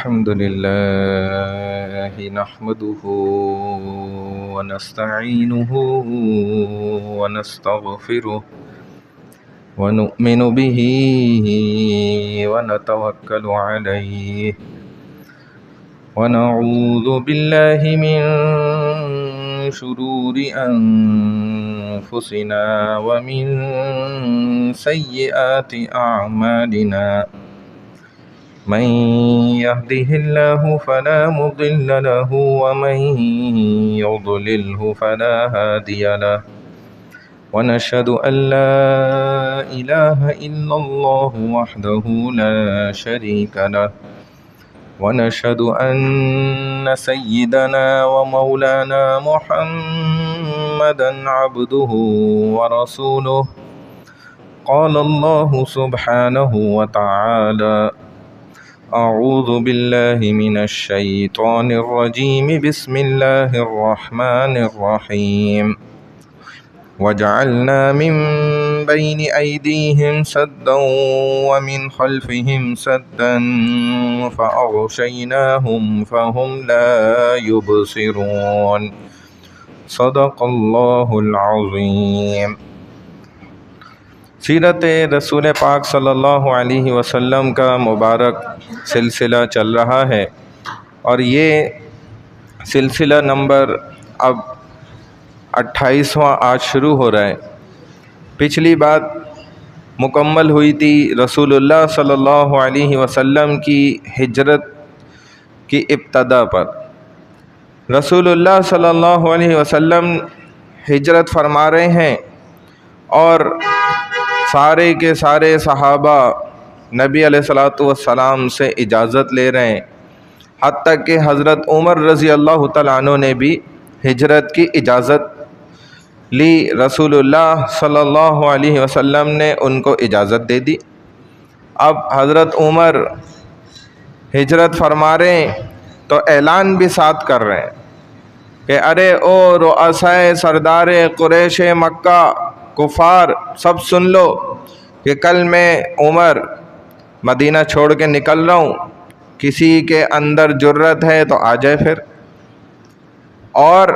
الحمد لله نحمده ونستعينه ونستغفره ونؤمن به ونتوكل عليه ونعوذ بالله من شرور أنفسنا ومن سيئات أعمالنا من يهده الله فلا مضل له ومن يضلله فلا هادي له ونشهد أن لا إله إلا الله وحده لا شريك له ونشهد أن سيدنا ومولانا محمدا عبده ورسوله قال الله سبحانه وتعالى أعوذ بالله من الشيطان الرجيم بسم الله الرحمن الرحيم وجعلنا من بين أيديهم سدا ومن خلفهم سدا فأغشيناهم فهم لا يبصرون صدق الله العظيم۔ سیرت رسول پاک صلی اللہ علیہ وسلم کا مبارک سلسلہ چل رہا ہے، اور یہ سلسلہ نمبر اب 28واں آج شروع ہو رہا ہے۔ پچھلی بات مکمل ہوئی تھی رسول اللہ صلی اللہ علیہ وسلم کی ہجرت کی ابتدا پر۔ رسول اللہ صلی اللہ علیہ وسلم ہجرت فرما رہے ہیں اور سارے کے سارے صحابہ نبی علیہ والسلام سے اجازت لے رہے ہیں، حتیٰ کہ حضرت عمر رضی اللہ تعالیٰ عنہ نے بھی ہجرت کی اجازت لی۔ رسول اللہ صلی اللہ علیہ وسلم نے ان کو اجازت دے دی۔ اب حضرت عمر ہجرت فرما رہے ہیں تو اعلان بھی ساتھ کر رہے ہیں کہ ارے او رؤسائے سردار قریش مکہ، کفار، سب سن لو کہ کل میں عمر مدینہ چھوڑ کے نکل رہا ہوں، کسی کے اندر جرت ہے تو آ جائے پھر۔ اور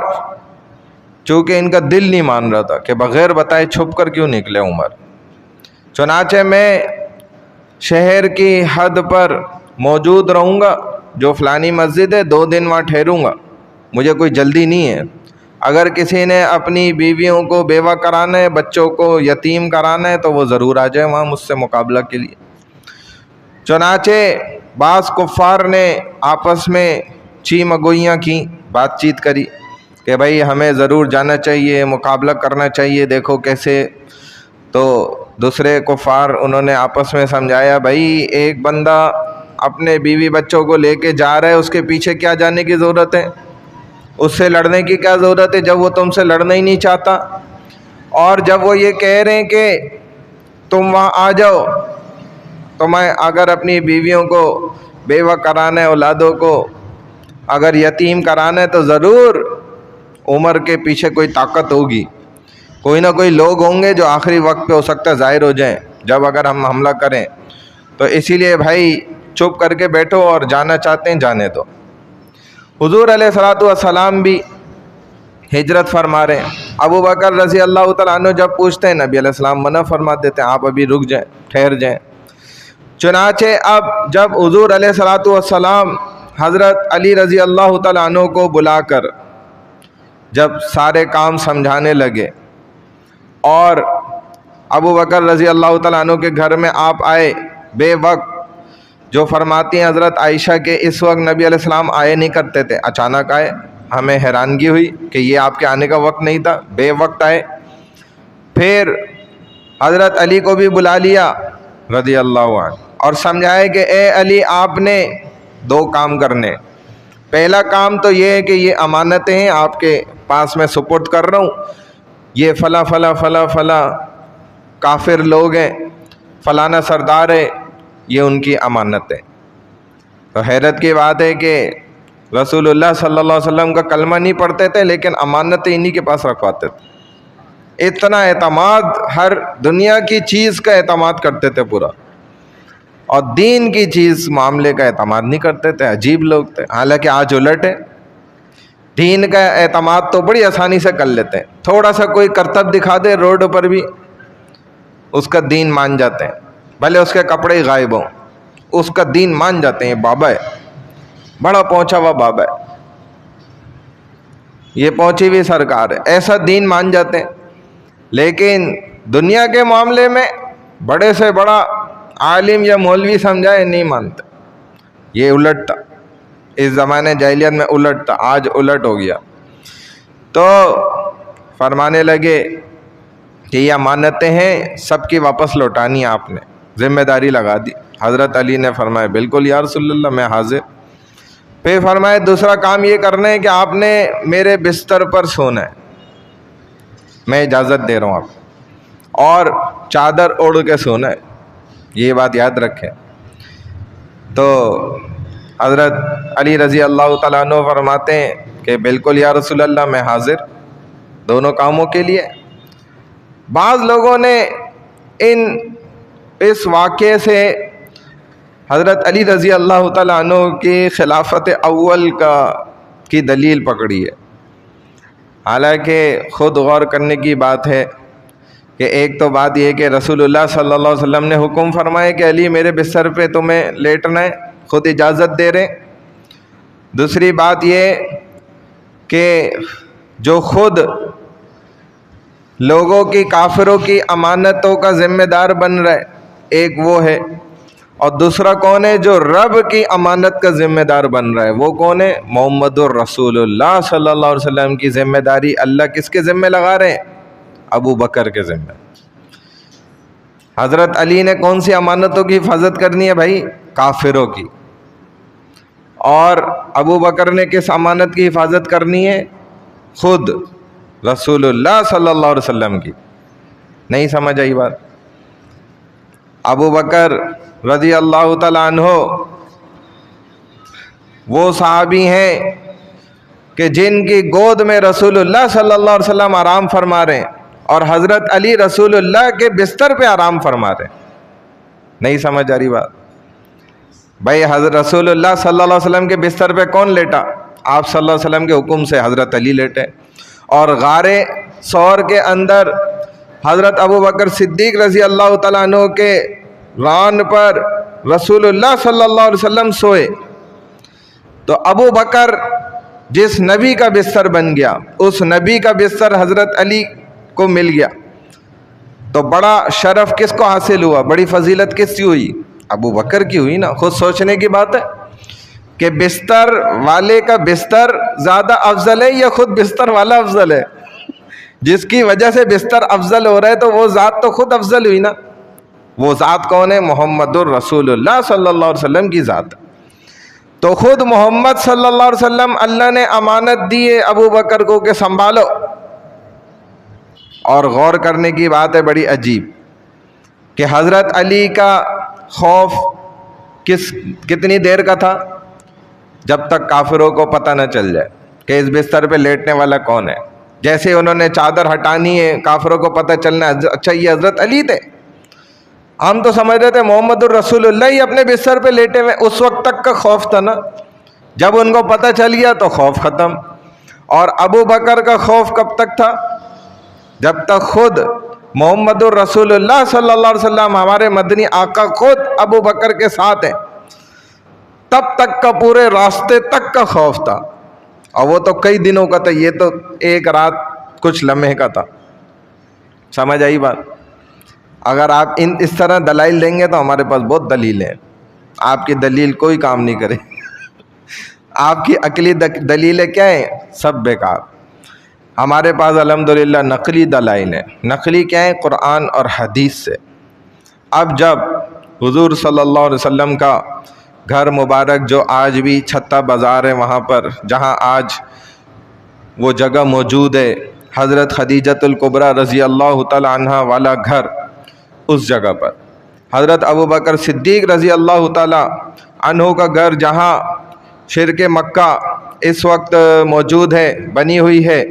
چونکہ ان کا دل نہیں مان رہا تھا کہ بغیر بتائے چھپ کر کیوں نکلے عمر، چنانچہ میں شہر کی حد پر موجود رہوں گا، جو فلانی مسجد ہے 2 دن وہاں ٹھہروں گا، مجھے کوئی جلدی نہیں ہے۔ اگر کسی نے اپنی بیویوں کو بیوہ کرانا ہے، بچوں کو یتیم کرانا ہے تو وہ ضرور آ جائے وہاں مجھ سے مقابلہ کے لیے۔ چنانچہ بعض کفار نے آپس میں چی مگوئیاں کی، بات چیت کری کہ بھائی ہمیں ضرور جانا چاہیے، مقابلہ کرنا چاہیے، دیکھو کیسے۔ تو دوسرے کفار انہوں نے آپس میں سمجھایا بھائی ایک بندہ اپنے بیوی بچوں کو لے کے جا رہا ہے، اس کے پیچھے کیا جانے کی ضرورت ہے، اس سے لڑنے کی کیا ضرورت ہے جب وہ تم سے لڑنا ہی نہیں چاہتا۔ اور جب وہ یہ کہہ رہے ہیں کہ تم وہاں آ جاؤ، تو میں اگر اپنی بیویوں کو بیوہ کرانا ہے، اولادوں کو اگر یتیم کرانا ہے تو ضرور عمر کے پیچھے کوئی طاقت ہوگی، کوئی نہ کوئی لوگ ہوں گے جو آخری وقت پہ ہو سکتا ہے ظاہر ہو جائیں جب اگر ہم حملہ کریں۔ تو اسی لیے بھائی چپ کر کے بیٹھو، اور جانا چاہتے ہیں جانے دو۔ حضور علیہ والسلام بھی ہجرت فرما رہے ہیں۔ ابو بکر رضی اللہ تعالیٰ عنہ جب پوچھتے ہیں نبی علیہ السلام منع فرما دیتے ہیں، آپ ابھی رک جائیں، ٹھہر جائیں۔ چنانچہ اب جب حضور علیہ والسلام حضرت علی رضی اللہ تعالیٰ عنہ کو بلا کر جب سارے کام سمجھانے لگے، اور ابو بکر رضی اللہ تعالیٰ عنہ کے گھر میں آپ آئے بے وقت، جو فرماتی ہیں حضرت عائشہ کے اس وقت نبی علیہ السلام آئے نہیں کرتے تھے، اچانک آئے، ہمیں حیرانگی ہوئی کہ یہ آپ کے آنے کا وقت نہیں تھا، بے وقت آئے۔ پھر حضرت علی کو بھی بلا لیا رضی اللہ عنہ اور سمجھائے کہ اے علی آپ نے 2 کام کرنے۔ پہلا کام تو یہ ہے کہ یہ امانتیں ہیں آپ کے پاس میں سپرد کر رہا ہوں، یہ فلاں فلاں فلاں فلاں کافر لوگ ہیں، فلانا سردار ہے، یہ ان کی امانت ہے۔ تو حیرت کی بات ہے کہ رسول اللہ صلی اللہ علیہ وسلم کا کلمہ نہیں پڑھتے تھے لیکن امانتیں انہی کے پاس رکھواتے تھے۔ اتنا اعتماد، ہر دنیا کی چیز کا اعتماد کرتے تھے پورا۔ اور دین کی چیز معاملے کا اعتماد نہیں کرتے تھے. عجیب لوگ تھے. حالانکہ آج الٹ ہے. دین کا اعتماد تو بڑی آسانی سے کر لیتے ہیں. تھوڑا سا کوئی کرتب دکھا دے روڈ پر بھی اس کا دین مان جاتے ہیں, بھلے اس کے کپڑے ہی غائب ہوں, اس کا دین مان جاتے ہیں. بابا ہے, بڑا پہنچا ہوا بابا ہے, یہ پہنچی ہوئی سرکار ہے, ایسا دین مان جاتے ہیں. لیکن دنیا کے معاملے میں بڑے سے بڑا عالم یا مولوی سمجھائے نہیں مانتے. یہ الٹ تھا اس زمانے جاہلیت میں, الٹ تھا. آج الٹ ہو گیا. تو فرمانے لگے کہ یہ امانتیں ہیں, سب کی واپس لوٹانی. آپ نے ذمہ داری لگا دی. حضرت علی نے فرمایا بالکل یا رسول اللہ, میں حاضر. پھر فرمایا دوسرا کام یہ کرنا ہے کہ آپ نے میرے بستر پر سونا ہے, میں اجازت دے رہا ہوں آپ, اور چادر اوڑھ کے سونا ہے, یہ بات یاد رکھیں. تو حضرت علی رضی اللہ تعالیٰ عنہ فرماتے ہیں کہ بالکل یا رسول اللہ, میں حاضر دونوں کاموں کے لیے. بعض لوگوں نے اس واقعے سے حضرت علی رضی اللہ تعالیٰ عنہ کی خلافت اول کی دلیل پکڑی ہے. حالانکہ خود غور کرنے کی بات ہے کہ ایک تو بات یہ کہ رسول اللہ صلی اللہ علیہ وسلم نے حکم فرمائے کہ علی میرے بستر پہ تمہیں لیٹنا ہے, خود اجازت دے رہے. دوسری بات یہ کہ جو خود لوگوں کی, کافروں کی امانتوں کا ذمہ دار بن رہا ہے, ایک وہ ہے. اور دوسرا کون ہے جو رب کی امانت کا ذمہ دار بن رہا ہے, وہ کون ہے؟ محمد الرسول اللہ صلی اللہ علیہ وسلم کی ذمہ داری اللہ کس کے ذمہ لگا رہے ہیں؟ ابو بکر کے ذمہ. حضرت علی نے کون سی امانتوں کی حفاظت کرنی ہے بھائی؟ کافروں کی. اور ابو بکر نے کس امانت کی حفاظت کرنی ہے؟ خود رسول اللہ صلی اللہ علیہ وسلم کی. نہیں سمجھ آئی بات؟ ابو بکر رضی اللہ تعالیٰ عنہ وہ صحابی ہیں کہ جن کی گود میں رسول اللہ صلی اللہ علیہ وسلم آرام فرما رہے ہیں, اور حضرت علی رسول اللہ کے بستر پہ آرام فرما رہے ہیں. نہیں سمجھ آ رہی بات؟ بھائی حضرت رسول اللہ صلی اللہ علیہ وسلم کے بستر پہ کون لیٹا؟ آپ صلی اللہ علیہ وسلم کے حکم سے حضرت علی لیٹے. اور غار ثور کے اندر حضرت ابو بکر صدیق رضی اللہ تعالیٰ عنہ کے ران پر رسول اللہ صلی اللہ علیہ وسلم سوئے. تو ابو بکر جس نبی کا بستر بن گیا, اس نبی کا بستر حضرت علی کو مل گیا. تو بڑا شرف کس کو حاصل ہوا, بڑی فضیلت کس کی ہوئی؟ ابو بکر کی ہوئی نا. خود سوچنے کی بات ہے کہ بستر والے کا بستر زیادہ افضل ہے یا خود بستر والا افضل ہے؟ جس کی وجہ سے بستر افضل ہو رہا ہے تو وہ ذات تو خود افضل ہوئی نا. وہ ذات کون ہے؟ محمد الرسول اللہ صلی اللہ علیہ وسلم کی ذات. تو خود محمد صلی اللہ علیہ وسلم اللہ نے امانت دی ہے ابو بکر کو کہ سنبھالو. اور غور کرنے کی بات ہے بڑی عجیب کہ حضرت علی کا خوف کتنی دیر کا تھا؟ جب تک کافروں کو پتہ نہ چل جائے کہ اس بستر پہ لیٹنے والا کون ہے. جیسے انہوں نے چادر ہٹانی ہے, کافروں کو پتہ چلنا ہے اچھا یہ حضرت علی تھے. ہم تو سمجھ رہے تھے محمد الرسول اللہ ہی اپنے بستر پہ لیٹے ہوئے. اس وقت تک کا خوف تھا نا, جب ان کو پتہ چل گیا تو خوف ختم. اور ابو بکر کا خوف کب تک تھا؟ جب تک خود محمد الرسول اللہ صلی اللہ علیہ وسلم ہمارے مدنی آقا خود ابو بکر کے ساتھ ہیں, تب تک کا پورے راستے تک کا خوف تھا. اور وہ تو کئی دنوں کا تھا, یہ تو ایک رات کچھ لمحے کا تھا. سمجھ آئی بات؟ اگر آپ اس طرح دلائل دیں گے تو ہمارے پاس بہت دلیل ہیں. آپ کی دلیل کوئی کام نہیں کرے. آپ کی عقلی دلیلیں کیا ہیں؟ سب بیکار. ہمارے پاس الحمدللہ نقلی دلائل ہیں. نقلی کیا ہیں؟ قرآن اور حدیث سے. اب جب حضور صلی اللہ علیہ وسلم کا گھر مبارک جو آج بھی چھتا بازار ہے وہاں پر, جہاں آج وہ جگہ موجود ہے حضرت خدیجۃ الکبریٰ رضی اللہ تعالی عنہ والا گھر, اس جگہ پر حضرت ابو بکر صدیق رضی اللہ تعالی عنہ کا گھر جہاں شرک مکہ اس وقت موجود ہے, بنی ہوئی ہے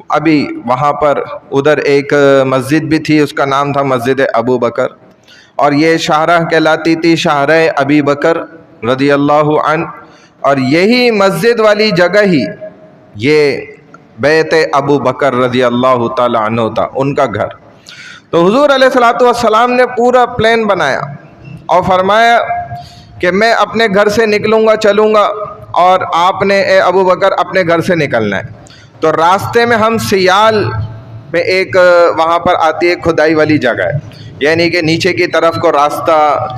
ابھی, وہاں پر ادھر ایک مسجد بھی تھی, اس کا نام تھا مسجد ابو بکر. اور یہ شاہراہ کہلاتی تھی شاہراہ ابی بکر رضی اللہ عنہ، اور یہی مسجد والی جگہ ہی یہ بیت ابو بکر رضی اللہ تعالی عنہ تھا، ان کا گھر۔ تو حضور علیہ الصلوۃ والسلام نے پورا پلان بنایا اور فرمایا کہ میں اپنے گھر سے نکلوں گا، چلوں گا، اور آپ نے اے ابو بکر اپنے گھر سے نکلنا ہے۔ تو راستے میں ہم سیال میں ایک وہاں پر آتی ہے کھدائی والی جگہ ہے، یعنی کہ نیچے کی طرف کو راستہ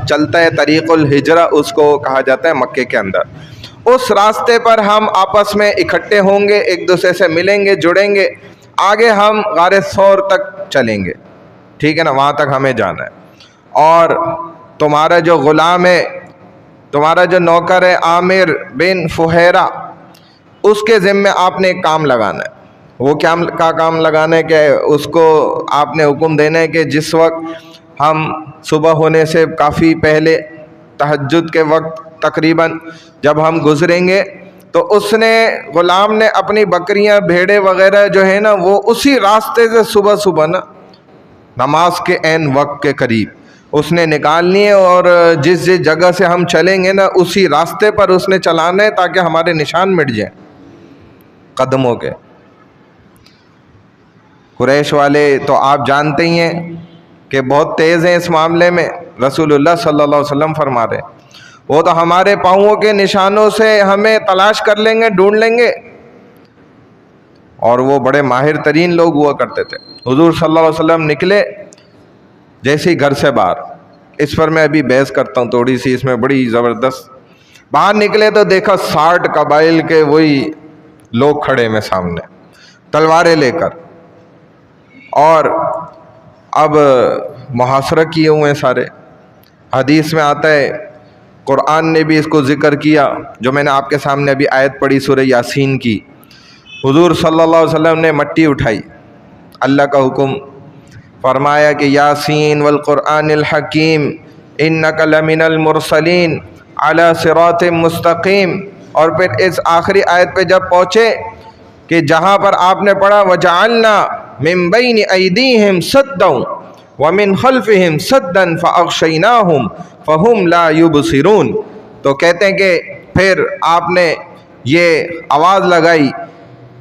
چلتا ہے، طریق الہجرہ اس کو کہا جاتا ہے مکے کے اندر۔ اس راستے پر ہم آپس میں اکٹھے ہوں گے، ایک دوسرے سے ملیں گے، جڑیں گے، آگے ہم غار ثور تک چلیں گے، ٹھیک ہے نا، وہاں تک ہمیں جانا ہے۔ اور تمہارا جو غلام ہے، تمہارا جو نوکر ہے عامر بن فہیرہ، اس کے ذمے آپ نے ایک کام لگانا ہے۔ وہ کیا کام لگانا ہے کہ اس کو آپ نے حکم دینا ہے کہ جس وقت ہم صبح ہونے سے کافی پہلے تہجد کے وقت تقریباً جب ہم گزریں گے تو اس نے غلام نے اپنی بکریاں بھیڑے وغیرہ جو ہے نا وہ اسی راستے سے صبح صبح نا نماز کے عین وقت کے قریب اس نے نکالنی ہے، اور جس جگہ سے ہم چلیں گے نا اسی راستے پر اس نے چلانا ہے تاکہ ہمارے نشان مٹ جائیں قدموں کے۔ قریش والے تو آپ جانتے ہی ہیں کہ بہت تیز ہیں اس معاملے میں، رسول اللہ صلی اللہ علیہ وسلم فرما رہے وہ تو ہمارے پاؤں کے نشانوں سے ہمیں تلاش کر لیں گے، ڈھونڈ لیں گے، اور وہ بڑے ماہر ترین لوگ ہوا کرتے تھے۔ حضور صلی اللہ علیہ وسلم نکلے جیسے ہی گھر سے باہر، اس پر میں ابھی بحث کرتا ہوں تھوڑی سی، اس میں بڑی زبردست، باہر نکلے تو دیکھا 60 قبائل کے وہی لوگ کھڑے میں سامنے تلواریں لے کر، اور اب محاصرہ کیے ہوئے ہیں سارے۔ حدیث میں آتا ہے، قرآن نے بھی اس کو ذکر کیا، جو میں نے آپ کے سامنے ابھی آیت پڑھی سورہ یاسین کی۔ حضور صلی اللہ علیہ وسلم نے مٹی اٹھائی، اللہ کا حکم، فرمایا کہ یاسین والقرآن الحکیم انک لمن المرسلین علی صراط مستقیم، اور پھر اس آخری آیت پہ جب پہنچے کہ جہاں پر آپ نے پڑھا وجعلنا من بین ایدیہم سدا ومن خلفہم سدا فاغشیناہم فہم لا یبصرون، تو کہتے ہیں کہ پھر آپ نے یہ آواز لگائی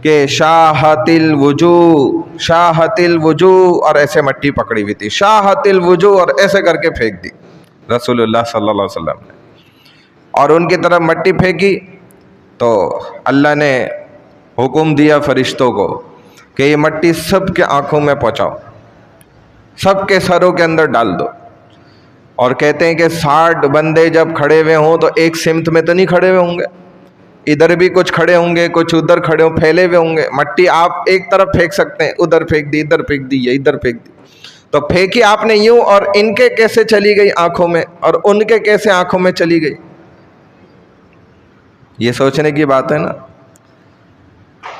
کہ شاہت الوجوہ، شاہت الوجوہ، اور ایسے مٹی پکڑی ہوئی تھی، شاہت الوجوہ، اور ایسے کر کے پھینک دی رسول اللہ صلی اللہ علیہ وسلم نے، اور ان کی طرف مٹی پھینکی تو اللہ نے حکم دیا فرشتوں کو کہ یہ مٹی سب کے آنکھوں میں پہنچاؤ، سب کے سروں کے اندر ڈال دو۔ اور کہتے ہیں کہ 60 بندے جب کھڑے ہوئے ہوں تو ایک سمت میں تو نہیں کھڑے ہوئے ہوں گے، ادھر بھی کچھ کھڑے ہوں گے، کچھ ادھر کھڑے ہوں، پھیلے ہوئے ہوں گے۔ مٹی آپ ایک طرف پھینک سکتے ہیں، ادھر پھینک دی، ادھر پھینک دی، یا ادھر پھینک دی، تو پھینکی آپ نے یوں، اور ان کے کیسے چلی گئی آنکھوں میں اور ان کے کیسے آنکھوں میں چلی گئی، یہ سوچنے کی بات ہے نا۔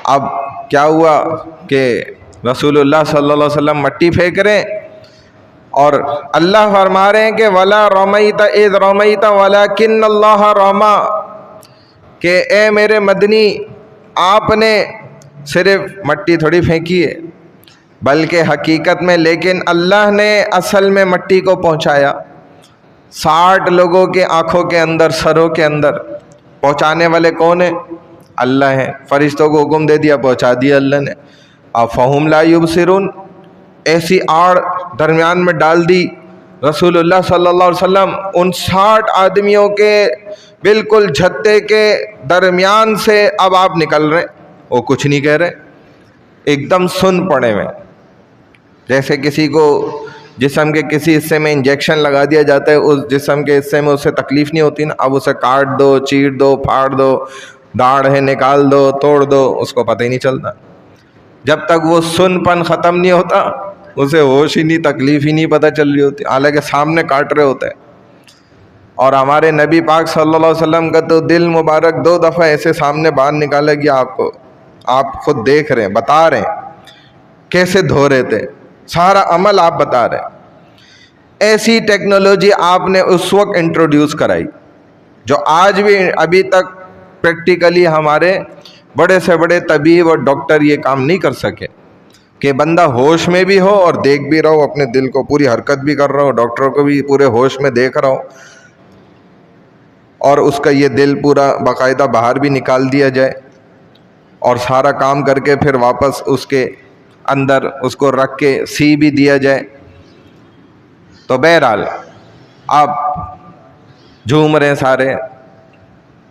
اب کیا ہوا کہ رسول اللہ صلی اللہ علیہ وسلم مٹی پھینک رہے ہیں اور اللہ فرما رہے ہیں کہ وَلَا رَمَيْتَ إِذْ رَمَيْتَ وَلَكِنَّ اللَّهَ رَمَى، کہ اے میرے مدنی آپ نے صرف مٹی تھوڑی پھینکی ہے، بلکہ حقیقت میں لیکن اللہ نے اصل میں مٹی کو پہنچایا۔ 60 لوگوں کے آنکھوں کے اندر، سروں کے اندر، پہنچانے والے کون ہیں؟ اللہ ہیں۔ فرشتوں کو حکم دے دیا، پہنچا دیا اللہ نے۔ اب فہم لا یبصرون، ایسی آڑ درمیان میں ڈال دی رسول اللہ صلی اللہ علیہ وسلم، ان 60 آدمیوں کے بالکل جھتے کے درمیان سے اب آپ نکل رہے، وہ کچھ نہیں کہہ رہے، ایک دم سن پڑے ہوئے، جیسے کسی کو جسم کے کسی حصے میں انجیکشن لگا دیا جاتا ہے، اس جسم کے حصے میں اسے تکلیف نہیں ہوتی نا، اب اسے کاٹ دو، چیر دو، پھاڑ دو، داڑھ ہے نکال دو، توڑ دو، اس کو پتہ ہی نہیں چلتا۔ جب تک وہ سن پن ختم نہیں ہوتا اسے ہوش ہی نہیں، تکلیف ہی نہیں پتہ چل رہی ہوتی، حالانکہ سامنے کاٹ رہے ہوتے ہیں۔ اور ہمارے نبی پاک صلی اللہ علیہ وسلم کا تو دل مبارک 2 دفعہ ایسے سامنے باہر نکالا گیا، آپ کو، آپ خود دیکھ رہے ہیں، بتا رہے ہیں کیسے دھو رہے تھے، سارا عمل آپ بتا رہے ہیں۔ ایسی ٹیکنالوجی آپ نے اس وقت انٹروڈیوس کرائی جو آج بھی ابھی تک پریکٹیکلی ہمارے بڑے سے بڑے طبیب اور ڈاکٹر یہ کام نہیں کر سکے۔ کہ بندہ ہوش میں بھی ہو اور دیکھ بھی رہو اپنے دل کو، پوری حرکت بھی کر رہا ہو، ڈاکٹر کو بھی پورے ہوش میں دیکھ رہا ہو، اور اس کا یہ دل پورا باقاعدہ باہر بھی نکال دیا جائے، اور سارا کام کر کے پھر واپس اس کے اندر اس کو رکھ کے سی بھی دیا جائے۔ تو بہرحال آپ جھوم رہے سارے،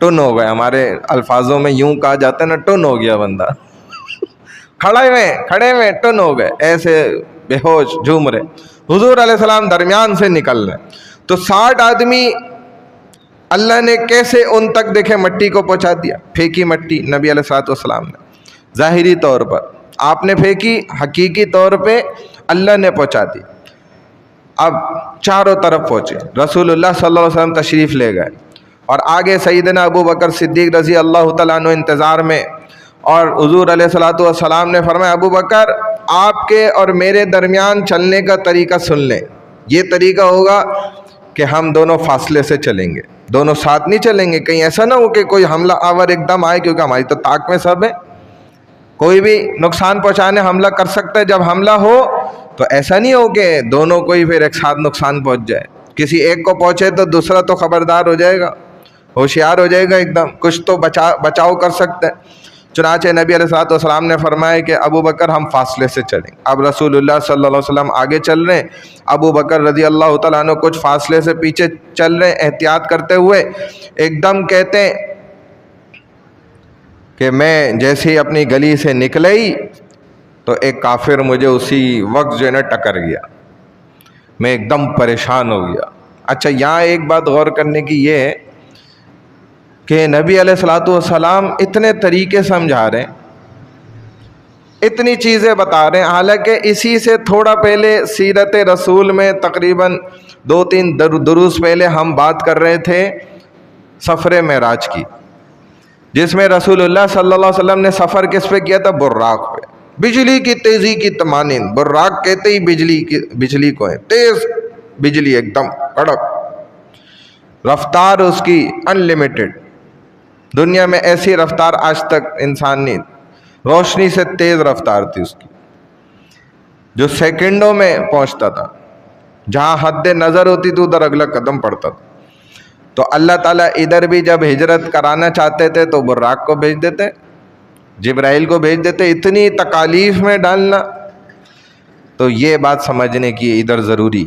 ٹن ہو گئے، ہمارے الفاظوں میں یوں کہا جاتا ہے نا، ٹن ہو گیا بندہ، کھڑے ہوئے ٹن ہو گئے، ایسے بے ہوش جھوم رہے، حضور علیہ السلام درمیان سے نکل رہے۔ تو 60 آدمی اللہ نے کیسے ان تک دیکھے مٹی کو پہنچا دیا، پھینکی مٹی نبی علیہ السلام نے، ظاہری طور پر آپ نے پھینکی، حقیقی طور پہ اللہ نے پہنچا دی۔ اب چاروں طرف پہنچے، رسول اللہ صلی اللہ علیہ وسلم تشریف لے گئے، اور آگے سیدنا ابو بکر صدیق رضی اللہ تعالیٰ عنہ انتظار میں، اور حضور علیہ الصلوۃ والسلام نے فرمایا ابو بکر آپ کے اور میرے درمیان چلنے کا طریقہ سن لیں، یہ طریقہ ہوگا کہ ہم دونوں فاصلے سے چلیں گے، دونوں ساتھ نہیں چلیں گے، کہیں ایسا نہ ہو کہ کوئی حملہ آور ایک دم آئے، کیونکہ ہماری تو طاق میں سب ہے، کوئی بھی نقصان پہنچانے حملہ کر سکتا ہے، جب حملہ ہو تو ایسا نہیں ہو کہ دونوں کو ہی پھر ایک ساتھ نقصان پہنچ جائے، کسی ایک کو پہنچے تو دوسرا تو خبردار ہو جائے گا، ہوشیار ہو جائے گا، ایک دم کچھ تو بچاؤ کر سکتا ہے۔ چنانچہ نبی علیہ الصلوۃ والسلام نے فرمایا کہ ابو بکر ہم فاصلے سے چلیں۔ اب رسول اللہ صلی اللہ علیہ وسلم آگے چل رہے ہیں، ابو بکر رضی اللہ تعالیٰ عنہ کچھ فاصلے سے پیچھے چل رہے ہیں احتیاط کرتے ہوئے۔ ایک دم کہتے ہیں کہ میں جیسے ہی اپنی گلی سے نکلے ہی تو ایک کافر مجھے اسی وقت جو ہے نا ٹکر گیا، میں ایک دم پریشان ہو گیا۔ اچھا یہاں ایک بات غور کرنے کی یہ ہے کہ نبی علیہ الصلوۃ والسلام اتنے طریقے سمجھا رہے ہیں، اتنی چیزیں بتا رہے ہیں، حالانکہ اسی سے تھوڑا پہلے سیرت رسول میں تقریباً 2-3 دروس پہلے ہم بات کر رہے تھے سفر معراج کی، جس میں رسول اللہ صلی اللہ علیہ وسلم نے سفر کس پہ کیا تھا؟ براق پہ، بجلی کی تیزی کی تمانین، براق کہتے ہی بجلی کو ہے، تیز بجلی ایک دم کڑک، رفتار اس کی انلیمیٹڈ، دنیا میں ایسی رفتار آج تک انسان نہیں، روشنی سے تیز رفتار تھی اس کی، جو سیکنڈوں میں پہنچتا تھا، جہاں حد نظر ہوتی تھی ادھر اگلا قدم پڑتا تھا۔ تو اللہ تعالیٰ ادھر بھی جب ہجرت کرانا چاہتے تھے تو براق کو بھیج دیتے، جبرائیل کو بھیج دیتے، اتنی تکالیف میں ڈالنا۔ تو یہ بات سمجھنے کی ادھر ضروری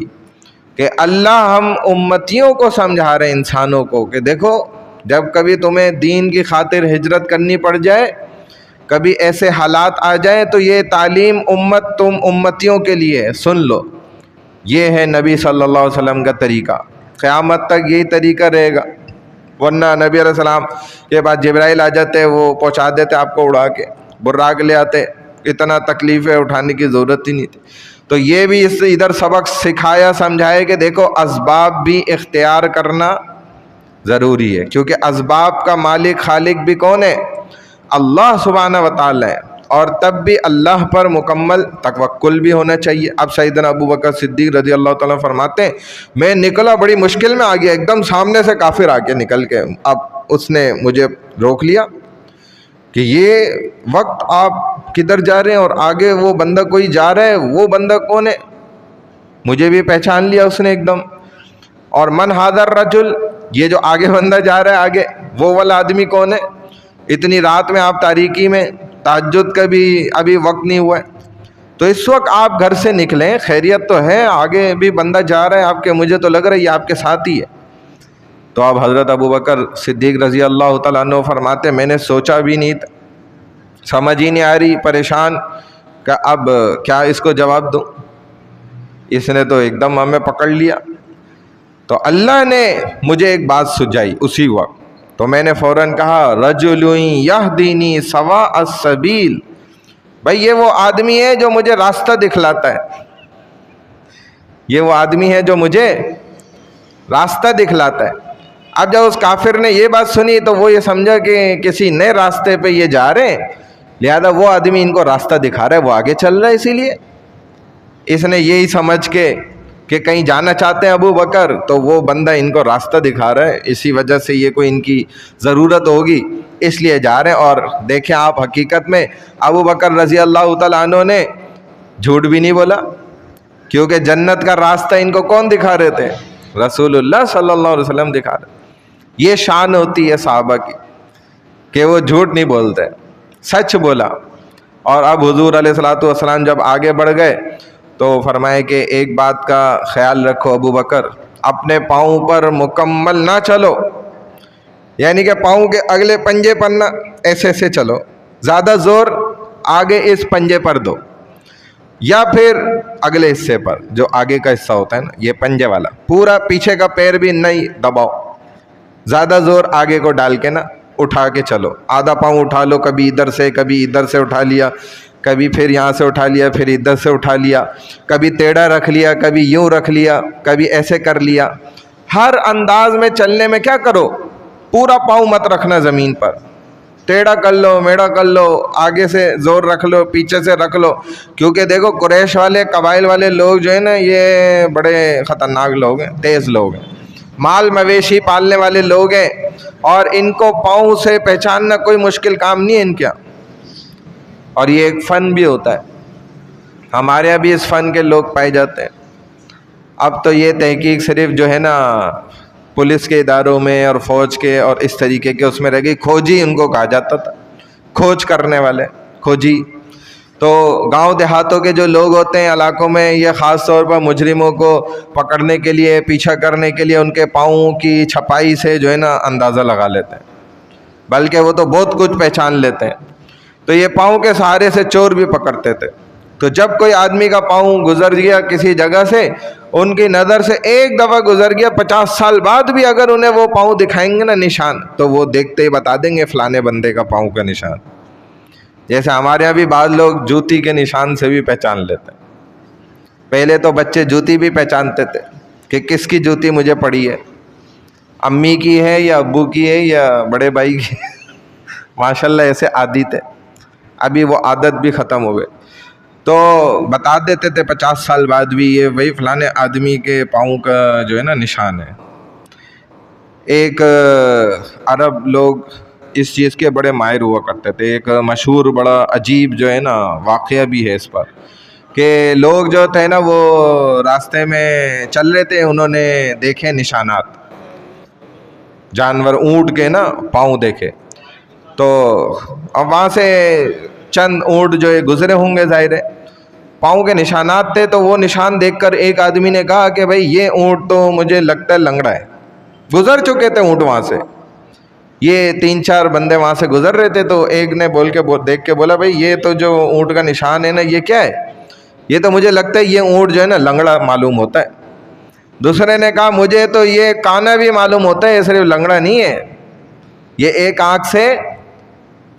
کہ اللہ ہم امتیوں کو سمجھا رہے ہیں، انسانوں کو، کہ دیکھو جب کبھی تمہیں دین کی خاطر ہجرت کرنی پڑ جائے، کبھی ایسے حالات آ جائیں، تو یہ تعلیم تم امتیوں کے لیے سن لو، یہ ہے نبی صلی اللہ علیہ وسلم کا طریقہ، قیامت تک یہی طریقہ رہے گا۔ ورنہ نبی علیہ السلام کے بعد جبرائیل آ جاتے، وہ پہنچا دیتے آپ کو اڑا کے، براق لے آتے، اتنا تکلیفیں اٹھانے کی ضرورت ہی نہیں تھی۔ تو یہ بھی اس ادھر سبق سکھایا سمجھایا کہ دیکھو اسباب بھی اختیار کرنا ضروری ہے، کیونکہ اسباب کا مالک خالق بھی کون ہے؟ اللہ سبحانہ و تعالی ہے، اور تب بھی اللہ پر مکمل توکل بھی ہونا چاہیے۔ اب سیدنا ابو بکر صدیق رضی اللہ تعالیٰ فرماتے ہیں میں نکلا، بڑی مشکل میں آ گیا، ایک دم سامنے سے کافر آ کے نکل کے، اب اس نے مجھے روک لیا کہ یہ وقت آپ کدھر جا رہے ہیں، اور آگے وہ بندہ کوئی جا رہا ہے، وہ بندہ کون ہے؟ مجھے بھی پہچان لیا اس نے ایک دم، اور من ھذا الرجل، یہ جو آگے بندہ جا رہا ہے آگے، وہ والا آدمی کون ہے؟ اتنی رات میں آپ تاریکی میں، تہجد کا بھی ابھی وقت نہیں ہوا ہے، تو اس وقت آپ گھر سے نکلیں، خیریت تو ہے، آگے بھی بندہ جا رہا ہے آپ کے، مجھے تو لگ رہا ہے یہ آپ کے ساتھ ہی ہے۔ تو اب حضرت ابو بکر صدیق رضی اللہ تعالیٰ عنہ فرماتے میں نے سوچا بھی نہیں تھا، سمجھ ہی نہیں آ رہی، پریشان کہ اب کیا اس کو جواب دوں، اس نے تو ایک دم ہمیں پکڑ لیا۔ تو اللہ نے مجھے ایک بات سجائی اسی وقت، تو میں نے فوراً کہا رجل یہدینی سواء السبیل، بھائی یہ وہ آدمی ہے جو مجھے راستہ دکھلاتا ہے، یہ وہ آدمی ہے جو مجھے راستہ دکھلاتا ہے۔ اب جب اس کافر نے یہ بات سنی تو وہ یہ سمجھا کہ کسی نئے راستے پہ یہ جا رہے ہیں، لہذا وہ آدمی ان کو راستہ دکھا رہا ہے، وہ آگے چل رہا ہے، اسی لیے اس نے یہی سمجھ کے کہ کہیں جانا چاہتے ہیں ابو بکر، تو وہ بندہ ان کو راستہ دکھا رہا ہے، اسی وجہ سے یہ کوئی ان کی ضرورت ہوگی اس لیے جا رہے ہیں۔ اور دیکھیں آپ حقیقت میں ابو بکر رضی اللہ تعالیٰ عنہ نے جھوٹ بھی نہیں بولا، کیونکہ جنت کا راستہ ان کو کون دکھا رہے تھے؟ رسول اللہ صلی اللہ علیہ وسلم دکھا رہے۔ یہ شان ہوتی ہے صحابہ کی کہ وہ جھوٹ نہیں بولتے، سچ بولا۔ اور اب حضور علیہ الصلوۃ والسلام جب آگے بڑھ گئے تو فرمائے کہ ایک بات کا خیال رکھو ابو بکر، اپنے پاؤں پر مکمل نہ چلو، یعنی کہ پاؤں کے اگلے پنجے پر نہ ایسے ایسے چلو، زیادہ زور آگے اس پنجے پر دو یا پھر اگلے حصے پر، جو آگے کا حصہ ہوتا ہے نا یہ پنجے والا، پورا پیچھے کا پیر بھی نہیں دباؤ، زیادہ زور آگے کو ڈال کے نا اٹھا کے چلو، آدھا پاؤں اٹھا لو، کبھی ادھر سے کبھی ادھر سے اٹھا لیا، کبھی پھر یہاں سے اٹھا لیا، پھر ادھر سے اٹھا لیا، کبھی ٹیڑھا رکھ لیا، کبھی یوں رکھ لیا، کبھی ایسے کر لیا۔ ہر انداز میں چلنے میں کیا کرو، پورا پاؤں مت رکھنا زمین پر، ٹیڑھا کر لو، میڑا کر لو، آگے سے زور رکھ لو، پیچھے سے رکھ لو، کیونکہ دیکھو قریش والے قبائل والے لوگ جو ہے نا یہ بڑے خطرناک لوگ ہیں، تیز لوگ ہیں، مال مویشی پالنے والے لوگ ہیں، اور ان کو پاؤں سے پہچاننا کوئی مشکل کام نہیں ہے ان کا، اور یہ ایک فن بھی ہوتا ہے، ہمارے یہاں بھی اس فن کے لوگ پائے جاتے ہیں۔ اب تو یہ تحقیق صرف جو ہے نا پولیس کے اداروں میں اور فوج کے اور اس طریقے کے اس میں رہ گئی، کھوجی ان کو کہا جاتا تھا، کھوج کرنے والے، کھوجی۔ تو گاؤں دیہاتوں کے جو لوگ ہوتے ہیں علاقوں میں، یہ خاص طور پر مجرموں کو پکڑنے کے لیے، پیچھا کرنے کے لیے ان کے پاؤں کی چھپائی سے جو ہے نا اندازہ لگا لیتے ہیں، بلکہ وہ تو بہت کچھ پہچان لیتے ہیں۔ تو یہ پاؤں کے سہارے سے چور بھی پکڑتے تھے۔ تو جب کوئی آدمی کا پاؤں گزر گیا کسی جگہ سے، ان کی نظر سے ایک دفعہ گزر گیا، 50 سال بعد بھی اگر انہیں وہ پاؤں دکھائیں گے نا نشان، تو وہ دیکھتے ہی بتا دیں گے فلانے بندے کا پاؤں کا نشان۔ جیسے ہمارے یہاں بھی بعض لوگ جوتی کے نشان سے بھی پہچان لیتے ہیں۔ پہلے تو بچے جوتی بھی پہچانتے تھے کہ کس کی جوتی مجھے پڑی ہے، امی کی ہے یا ابو کی ہے یا بڑے بھائی کی ہے۔ ماشاءاللہ ایسے عادی تھے، ابھی وہ عادت بھی ختم ہو گئے، تو بتا دیتے تھے 50 سال بعد بھی یہ وہی فلانے آدمی کے پاؤں کا جو ہے نا نشان ہے۔ ایک عرب لوگ اس چیز کے بڑے ماہر ہوا کرتے تھے، ایک مشہور بڑا عجیب جو ہے نا واقعہ بھی ہے اس پر، کہ لوگ جو تھے نا وہ راستے میں چل رہے تھے، انہوں نے دیکھے نشانات، جانور اونٹ کے نا پاؤں دیکھے، تو اب وہاں سے چند اونٹ جو گزرے ہوں گے، ظاہر ہے پاؤں کے نشانات تھے، تو وہ نشان دیکھ کر ایک آدمی نے کہا کہ بھئی یہ اونٹ تو مجھے لگتا ہے لنگڑا ہے۔ گزر چکے تھے اونٹ وہاں سے، یہ 3-4 بندے وہاں سے گزر رہے تھے، تو ایک نے دیکھ کے بولا بھئی یہ تو جو اونٹ کا نشان ہے نا یہ کیا ہے، یہ تو مجھے لگتا ہے یہ اونٹ جو ہے نا لنگڑا معلوم ہوتا ہے۔ دوسرے نے کہا مجھے تو یہ کانا بھی معلوم ہوتا ہے، یہ صرف لنگڑا نہیں ہے، یہ ایک آنکھ سے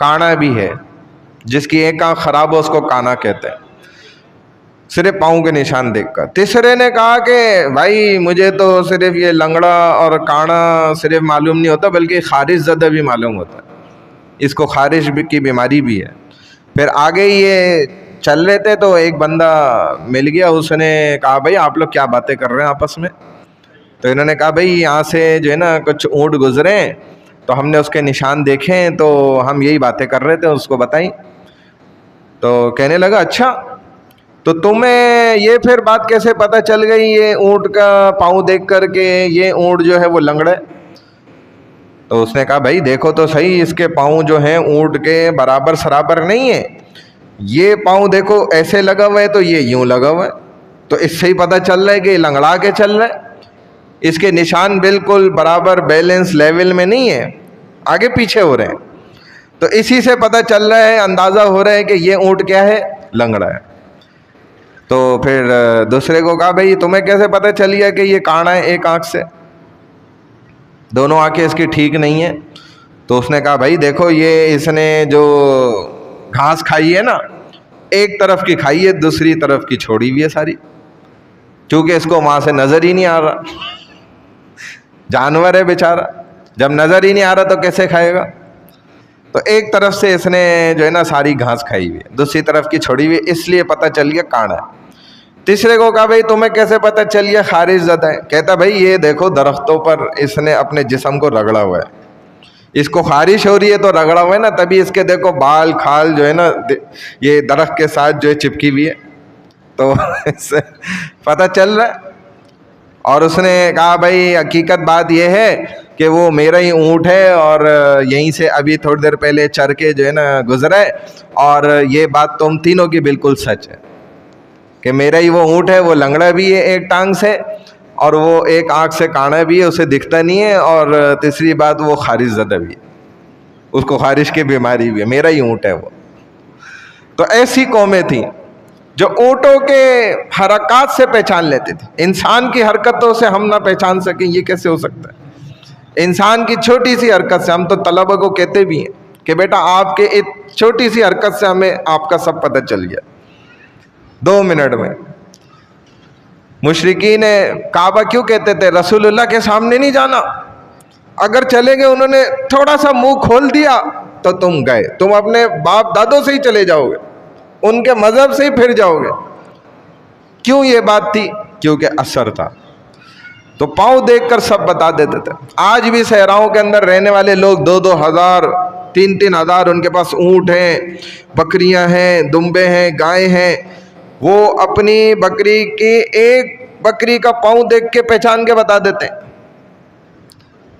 کانا بھی ہے، جس کی ایک آنکھ خراب ہو اس کو کانا کہتے ہیں، صرف پاؤں کے نشان دیکھ کر۔ تیسرے نے کہا کہ بھائی مجھے تو صرف یہ لنگڑا اور کانا صرف معلوم نہیں ہوتا، بلکہ خارش زدہ بھی معلوم ہوتا ہے، اس کو خارش کی بیماری بھی ہے۔ پھر آگے یہ چل رہے تھے تو ایک بندہ مل گیا، اس نے کہا بھائی آپ لوگ کیا باتیں کر رہے ہیں آپس میں؟ تو انہوں نے کہا بھئی یہاں سے جو ہے نا کچھ اونٹ گزرے ہیں، تو ہم نے اس کے نشان دیکھے ہیں، تو ہم یہی باتیں کر رہے تھے، اس کو بتائیں۔ تو کہنے لگا اچھا تو تمہیں یہ پھر بات کیسے پتہ چل گئی یہ اونٹ کا پاؤں دیکھ کر کے یہ اونٹ جو ہے وہ لنگڑا ہے؟ تو اس نے کہا بھائی دیکھو تو صحیح، اس کے پاؤں جو ہیں اونٹ کے برابر سرابر نہیں ہیں، یہ پاؤں دیکھو ایسے لگا ہوا ہے تو یہ یوں لگا ہوا ہے، تو اس سے ہی پتہ چل رہا ہے کہ یہ لنگڑا کے چل رہا ہے، اس کے نشان بالکل برابر بیلنس لیول میں نہیں ہے، آگے پیچھے ہو رہے ہیں، تو اسی سے پتہ چل رہا ہے، اندازہ ہو رہا ہے کہ یہ اونٹ کیا ہے، لنگڑا ہے۔ تو پھر دوسرے کو کہا بھئی تمہیں کیسے پتہ چل گیا کہ یہ کانا ہے ایک آنکھ سے، دونوں آنکھیں اس کی ٹھیک نہیں ہیں؟ تو اس نے کہا بھئی دیکھو یہ اس نے جو گھاس کھائی ہے نا، ایک طرف کی کھائی ہے، دوسری طرف کی چھوڑی ہوئی ہے ساری، چونکہ اس کو وہاں سے نظر ہی نہیں آ رہا، جانور ہے بیچارہ، جب نظر ہی نہیں آ رہا تو کیسے کھائے گا؟ تو ایک طرف سے اس نے جو ہے نا ساری گھاس کھائی ہوئی ہے، دوسری طرف کی چھوڑی ہوئی ہے، اس لیے پتہ چل گیا کانا ہے۔ تیسرے کو کہا بھئی تمہیں کیسے پتہ چل گیا خارش زدہ ہے؟ کہتا بھئی یہ دیکھو درختوں پر اس نے اپنے جسم کو رگڑا ہوا ہے، اس کو خارش ہو رہی ہے تو رگڑا ہوا ہے نا، تبھی اس کے دیکھو بال کھال جو ہے نا یہ درخت کے ساتھ جو ہے چپکی ہوئی ہے۔ تو اس سے پتہ چل رہا ہے. اور اس نے کہا بھائی حقیقت بات یہ ہے کہ وہ میرا ہی اونٹ ہے اور یہیں سے ابھی تھوڑی دیر پہلے چر کے جو ہے نا گزرا ہے, اور یہ بات تم تینوں کی بالکل سچ ہے کہ میرا ہی وہ اونٹ ہے. وہ لنگڑا بھی ہے ایک ٹانگ سے, اور وہ ایک آنکھ سے کانا بھی ہے, اسے دکھتا نہیں ہے, اور تیسری بات وہ خارش زدہ بھی ہے, اس کو خارش کی بیماری بھی ہے, میرا ہی اونٹ ہے وہ. تو ایسی قومیں تھیں جو اونٹوں کے حرکات سے پہچان لیتے تھے. انسان کی حرکتوں سے ہم نہ پہچان سکیں, یہ کیسے ہو سکتا ہے؟ انسان کی چھوٹی سی حرکت سے, ہم تو طلبہ کو کہتے بھی ہیں کہ بیٹا آپ کے ایک چھوٹی سی حرکت سے ہمیں آپ کا سب پتہ چل گیا 2 منٹ میں. مشرکین کعبہ کیوں کہتے تھے رسول اللہ کے سامنے نہیں جانا, اگر چلے گئے انہوں نے تھوڑا سا منہ کھول دیا تو تم گئے, تم اپنے باپ دادوں سے ہی چلے جاؤ گے, ان کے مذہب سے ہی پھر جاؤ گے. کیوں یہ بات تھی؟ کیونکہ اثر تھا. تو پاؤں دیکھ کر سب بتا دیتے تھے. آج بھی صحراؤں کے اندر رہنے والے لوگ 2-2 ہزار 3-3 ہزار ان کے پاس اونٹ ہیں, بکریاں ہیں, دمبے ہیں, گائے ہیں, وہ اپنی بکری کی ایک بکری کا پاؤں دیکھ کے پہچان کے بتا دیتے ہیں.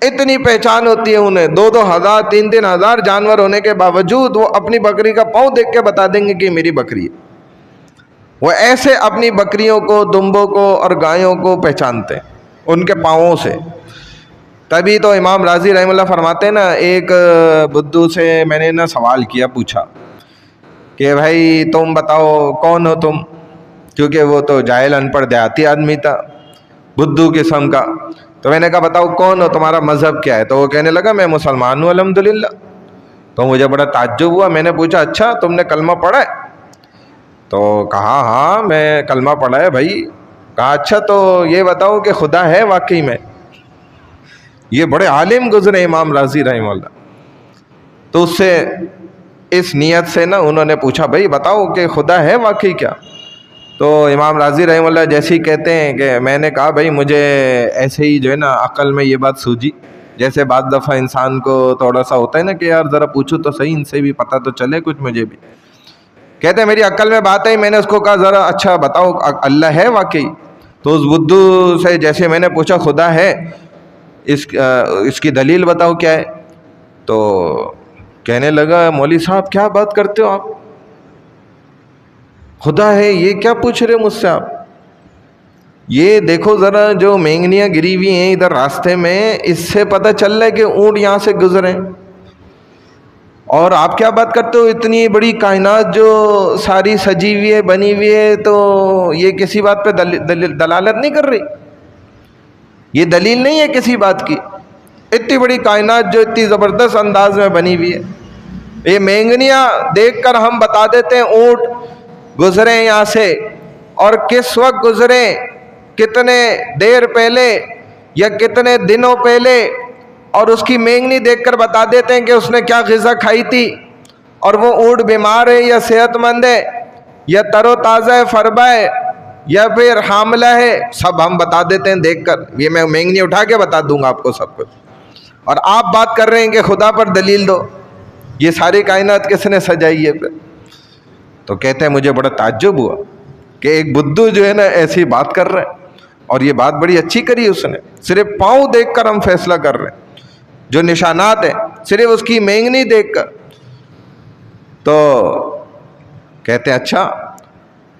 اتنی پہچان ہوتی ہے انہیں, 2-2 ہزار 3-3 ہزار جانور ہونے کے باوجود وہ اپنی بکری کا پاؤں دیکھ کے بتا دیں گے کہ میری بکری ہے. وہ ایسے اپنی بکریوں کو, دمبوں کو اور گایوں کو پہچانتے ہیں ان کے پاؤں سے. تبھی تو امام راضی رحمہ اللہ فرماتے ہیں نا, ایک بدھو سے میں نے نا سوال کیا, پوچھا کہ بھائی تم بتاؤ کون ہو تم, کیونکہ وہ تو جاہل ان پڑھ دیہاتی آدمی تھا, بدھو قسم کا. تو میں نے کہا بتاؤ کون ہو, تمہارا مذہب کیا ہے؟ تو وہ کہنے لگا میں مسلمان ہوں الحمدللہ. تو مجھے بڑا تعجب ہوا, میں نے پوچھا اچھا تم نے کلمہ پڑھا ہے؟ تو کہا ہاں میں کلمہ پڑھا ہے بھائی. کہا اچھا تو یہ بتاؤ کہ خدا ہے واقعی میں؟ یہ بڑے عالم گزرے امام راضی رحمہ اللہ. تو اس سے اس نیت سے نا انہوں نے پوچھا بھائی بتاؤ کہ خدا ہے واقعی کیا؟ تو امام راضی رحمہ اللہ جیسے ہی کہتے ہیں کہ میں نے کہا بھائی مجھے ایسے ہی جو ہے نا عقل میں یہ بات سوجی, جیسے بعض دفعہ انسان کو تھوڑا سا ہوتا ہے نا کہ یار ذرا پوچھو تو صحیح, ان سے بھی پتہ تو چلے کچھ مجھے بھی. کہتے ہیں میری عقل میں بات ہے, میں نے اس کو کہا ذرا اچھا بتاؤ اللہ ہے واقعی؟ تو اس بدھو سے جیسے میں نے پوچھا خدا ہے, اس کی دلیل بتاؤ کیا ہے؟ تو کہنے لگا مولوی صاحب کیا بات کرتے ہو آپ, خدا ہے یہ کیا پوچھ رہے مجھ سے آپ؟ یہ دیکھو ذرا جو مینگنیاں گری ہوئی ہیں ادھر راستے میں, اس سے پتہ چل رہا ہے کہ اونٹ یہاں سے گزرے, اور آپ کیا بات کرتے ہو اتنی بڑی کائنات جو ساری سجی ہوئی ہے بنی ہوئی ہے, تو یہ کسی بات پہ دلالت نہیں کر رہی, یہ دلیل نہیں ہے کسی بات کی. اتنی بڑی کائنات جو اتنی زبردست انداز میں بنی ہوئی ہے, یہ مینگنیاں دیکھ کر ہم بتا دیتے ہیں اونٹ گزرے یہاں سے, اور کس وقت گزرے, کتنے دیر پہلے یا کتنے دنوں پہلے, اور اس کی مینگنی دیکھ کر بتا دیتے ہیں کہ اس نے کیا غذا کھائی تھی, اور وہ اونٹ بیمار ہے یا صحت مند ہے, یا تر و تازہ ہے فربا ہے, یا پھر حاملہ ہے, سب ہم بتا دیتے ہیں دیکھ کر. یہ میں مینگنی اٹھا کے بتا دوں گا آپ کو سب کچھ, اور آپ بات کر رہے ہیں کہ خدا پر دلیل دو, یہ ساری کائنات کس نے سجائی ہے پھر؟ تو کہتے ہیں مجھے بڑا تعجب ہوا کہ ایک بدھو جو ہے نا ایسی بات کر رہے ہیں, اور یہ بات بڑی اچھی کری اس نے. صرف پاؤں دیکھ کر ہم فیصلہ کر رہے ہیں, جو نشانات ہیں صرف اس کی مینگنی دیکھ کر. تو کہتے ہیں اچھا,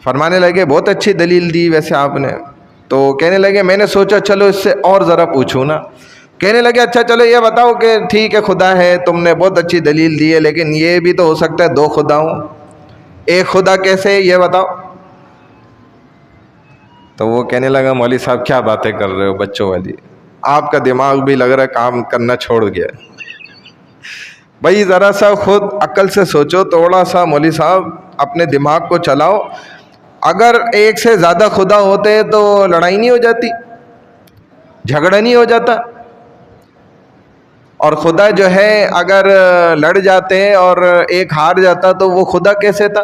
فرمانے لگے بہت اچھی دلیل دی ویسے آپ نے. تو کہنے لگے میں نے سوچا چلو اس سے اور ذرا پوچھوں نا. کہنے لگے اچھا چلو یہ بتاؤ کہ ٹھیک ہے خدا ہے, تم نے بہت اچھی دلیل دی ہے, لیکن یہ بھی تو ہو سکتا ہے 2 خدا ہوں, ایک خدا کیسے یہ بتاؤ. تو وہ کہنے لگا مولوی صاحب کیا باتیں کر رہے ہو بچوں والی, آپ کا دماغ بھی لگ رہا ہے کام کرنا چھوڑ گیا. بھائی ذرا سا خود عقل سے سوچو تھوڑا سا, مولوی صاحب اپنے دماغ کو چلاؤ. اگر ایک سے زیادہ خدا ہوتے تو لڑائی نہیں ہو جاتی, جھگڑا نہیں ہو جاتا, اور خدا جو ہے اگر لڑ جاتے اور ایک ہار جاتا تو وہ خدا کیسے تھا؟